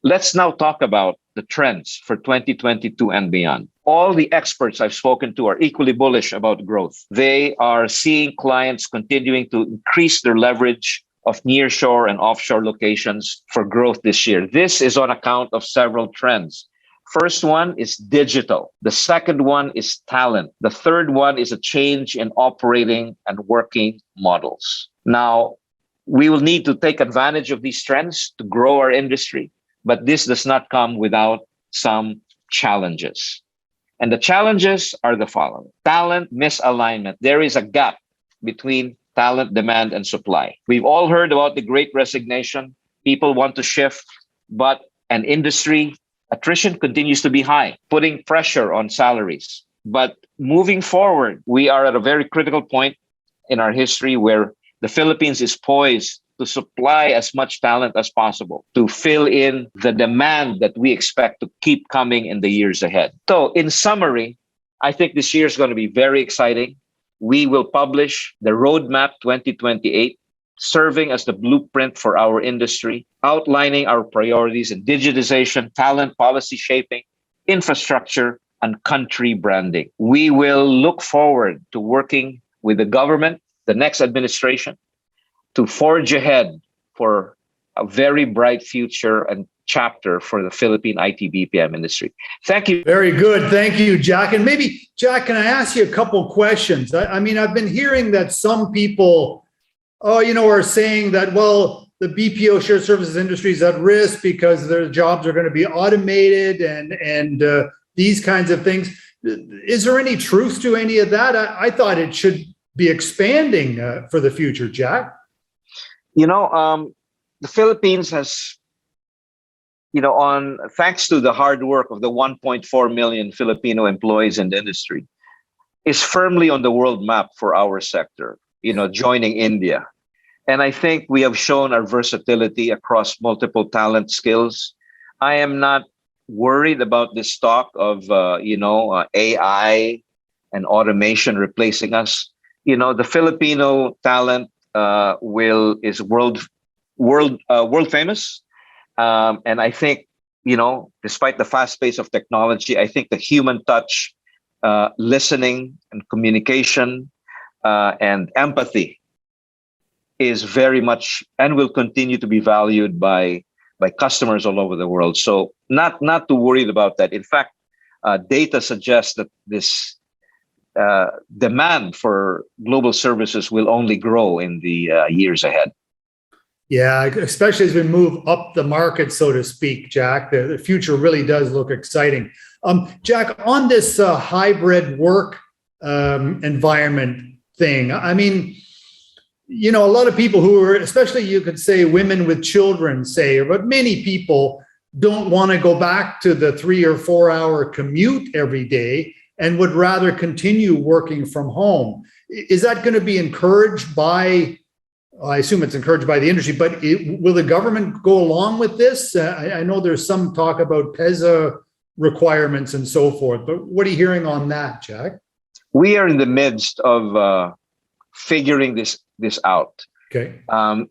Let's now talk about the trends for 2022 and beyond. All the experts I've spoken to are equally bullish about growth. They are seeing clients continuing to increase their leverage of nearshore and offshore locations for growth this year. This is on account of several trends. First one is digital. The second one is talent. The third one is a change in operating and working models. Now, we will need to take advantage of these trends to grow our industry, but this does not come without some challenges. And the challenges are the following. Talent misalignment. There is a gap between talent demand and supply. We've all heard about the Great Resignation. People want to shift, but an industry attrition continues to be high, putting pressure on salaries. But moving forward, we are at a very critical point in our history where the Philippines is poised to supply as much talent as possible to fill in the demand that we expect to keep coming in the years ahead. So in summary, I think this year is going to be very exciting. We will publish the Roadmap 2028, serving as the blueprint for our industry, outlining our priorities in digitization, talent policy shaping, infrastructure, and country branding. We will look forward to working with the government, the next administration, to forge ahead for a very bright future and chapter for the Philippine IT BPM industry. Thank you. Very good. Thank you, Jack. And maybe, Jack, can I ask you a couple questions? I mean, I've been hearing that some people, are saying that, well, the BPO shared services industry is at risk because their jobs are going to be automated and these kinds of things. Is there any truth to any of that? I thought it should be expanding for the future, Jack. The Philippines has, thanks to the hard work of the 1.4 million Filipino employees in the industry, is firmly on the world map for our sector, joining India. And I think we have shown our versatility across multiple talent skills. I am not worried about this talk of, AI and automation replacing us. The Filipino talent is world famous. And I think, despite the fast pace of technology, I think the human touch, listening and communication, and empathy is very much and will continue to be valued by customers all over the world. So not too worried about that. In fact, data suggests that this demand for global services will only grow in the years ahead. Yeah, especially as we move up the market, so to speak, Jack. The future really does look exciting. Jack, on this hybrid work environment thing, I mean, a lot of people who are, especially you could say women with children, but many people don't want to go back to the 3 or 4 hour commute every day and would rather continue working from home. Is that going to be encouraged by, I assume it's encouraged by the industry, but will the government go along with this? I know there's some talk about PESA requirements and so forth, but what are you hearing on that, Jack? We are in the midst of figuring this out. Okay.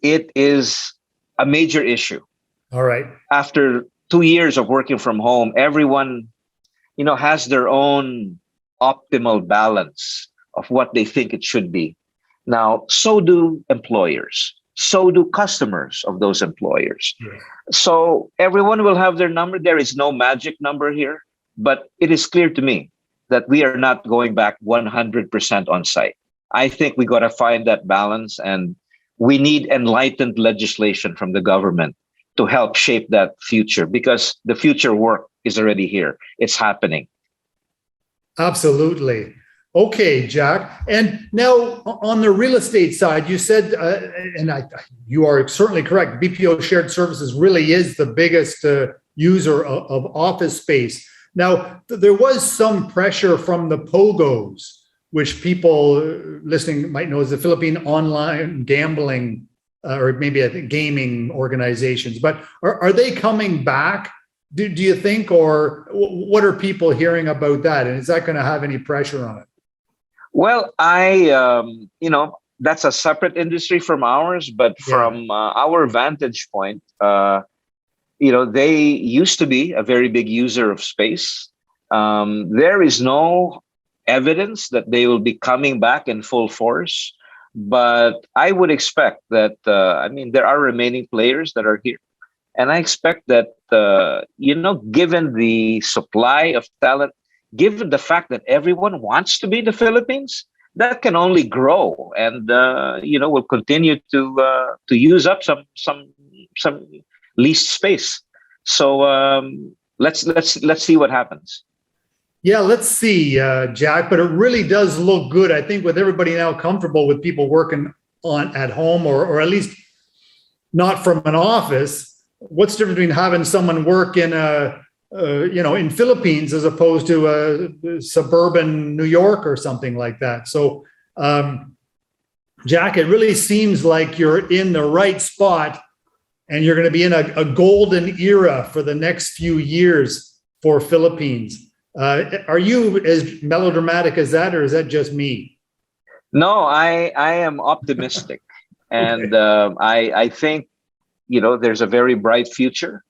It is a major issue. All right. After 2 years of working from home, everyone, has their own optimal balance of what they think it should be. Now, so do employers. So do customers of those employers. Yes. So everyone will have their number. There is no magic number here, but it is clear to me that we are not going back 100% on site. I think we got to find that balance, and we need enlightened legislation from the government to help shape that future, because the future work is already here. It's happening. Absolutely. Okay, Jack. And now on the real estate side, you said, you are certainly correct, BPO Shared Services really is the biggest user of office space. Now, there was some pressure from the POGOs, which people listening might know as the Philippine Online Gambling, or maybe I think gaming organizations. But are they coming back, do you think, or what are people hearing about that? And is that going to have any pressure on it? Well, that's a separate industry from ours, but from our vantage point, they used to be a very big user of space. There is no evidence that they will be coming back in full force, but I would expect that, there are remaining players that are here. And I expect that, given the supply of talent, given the fact that everyone wants to be in the Philippines, that can only grow, and will continue to use up some leased space. So let's see what happens. Yeah, let's see, Jack. But it really does look good. I think with everybody now comfortable with people working at home, or at least not from an office. What's the difference between having someone work in in Philippines as opposed to suburban New York or something like that? So, Jack, it really seems like you're in the right spot, and you're going to be in a golden era for the next few years for Philippines. Are you as melodramatic as that, or is that just me? No, I am optimistic. And I think, there's a very bright future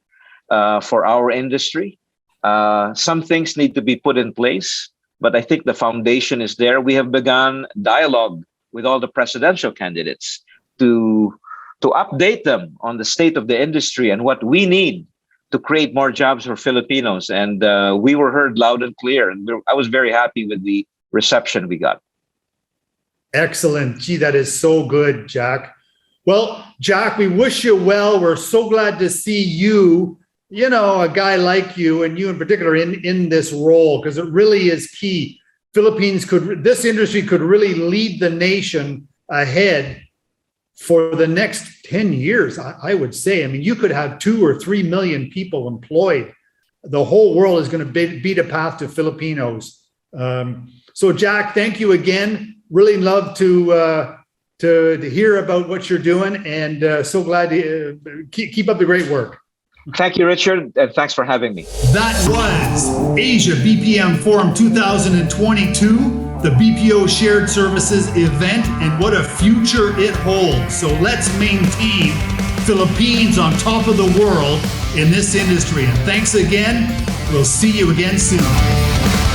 for our industry. Some things need to be put in place, but I think the foundation is there. We have begun dialogue with all the presidential candidates to update them on the state of the industry and what we need to create more jobs for Filipinos. And we were heard loud and clear. And I was very happy with the reception we got. Excellent. Gee, that is so good, Jack. Well, Jack, we wish you well. We're so glad to see you a guy like you, and you in particular, in this role, because it really is key. This industry could really lead the nation ahead for the next 10 years, I would say. I mean, you could have 2 or 3 million people employed. The whole world is going to beat a path to Filipinos. So Jack, thank you again. Really love to hear about what you're doing, and so glad to keep up the great work. Thank you, Richard, and thanks for having me. That was Asia BPM Forum 2022, the BPO Shared Services event, and what a future it holds. So let's maintain Philippines on top of the world in this industry. And thanks again. We'll see you again soon.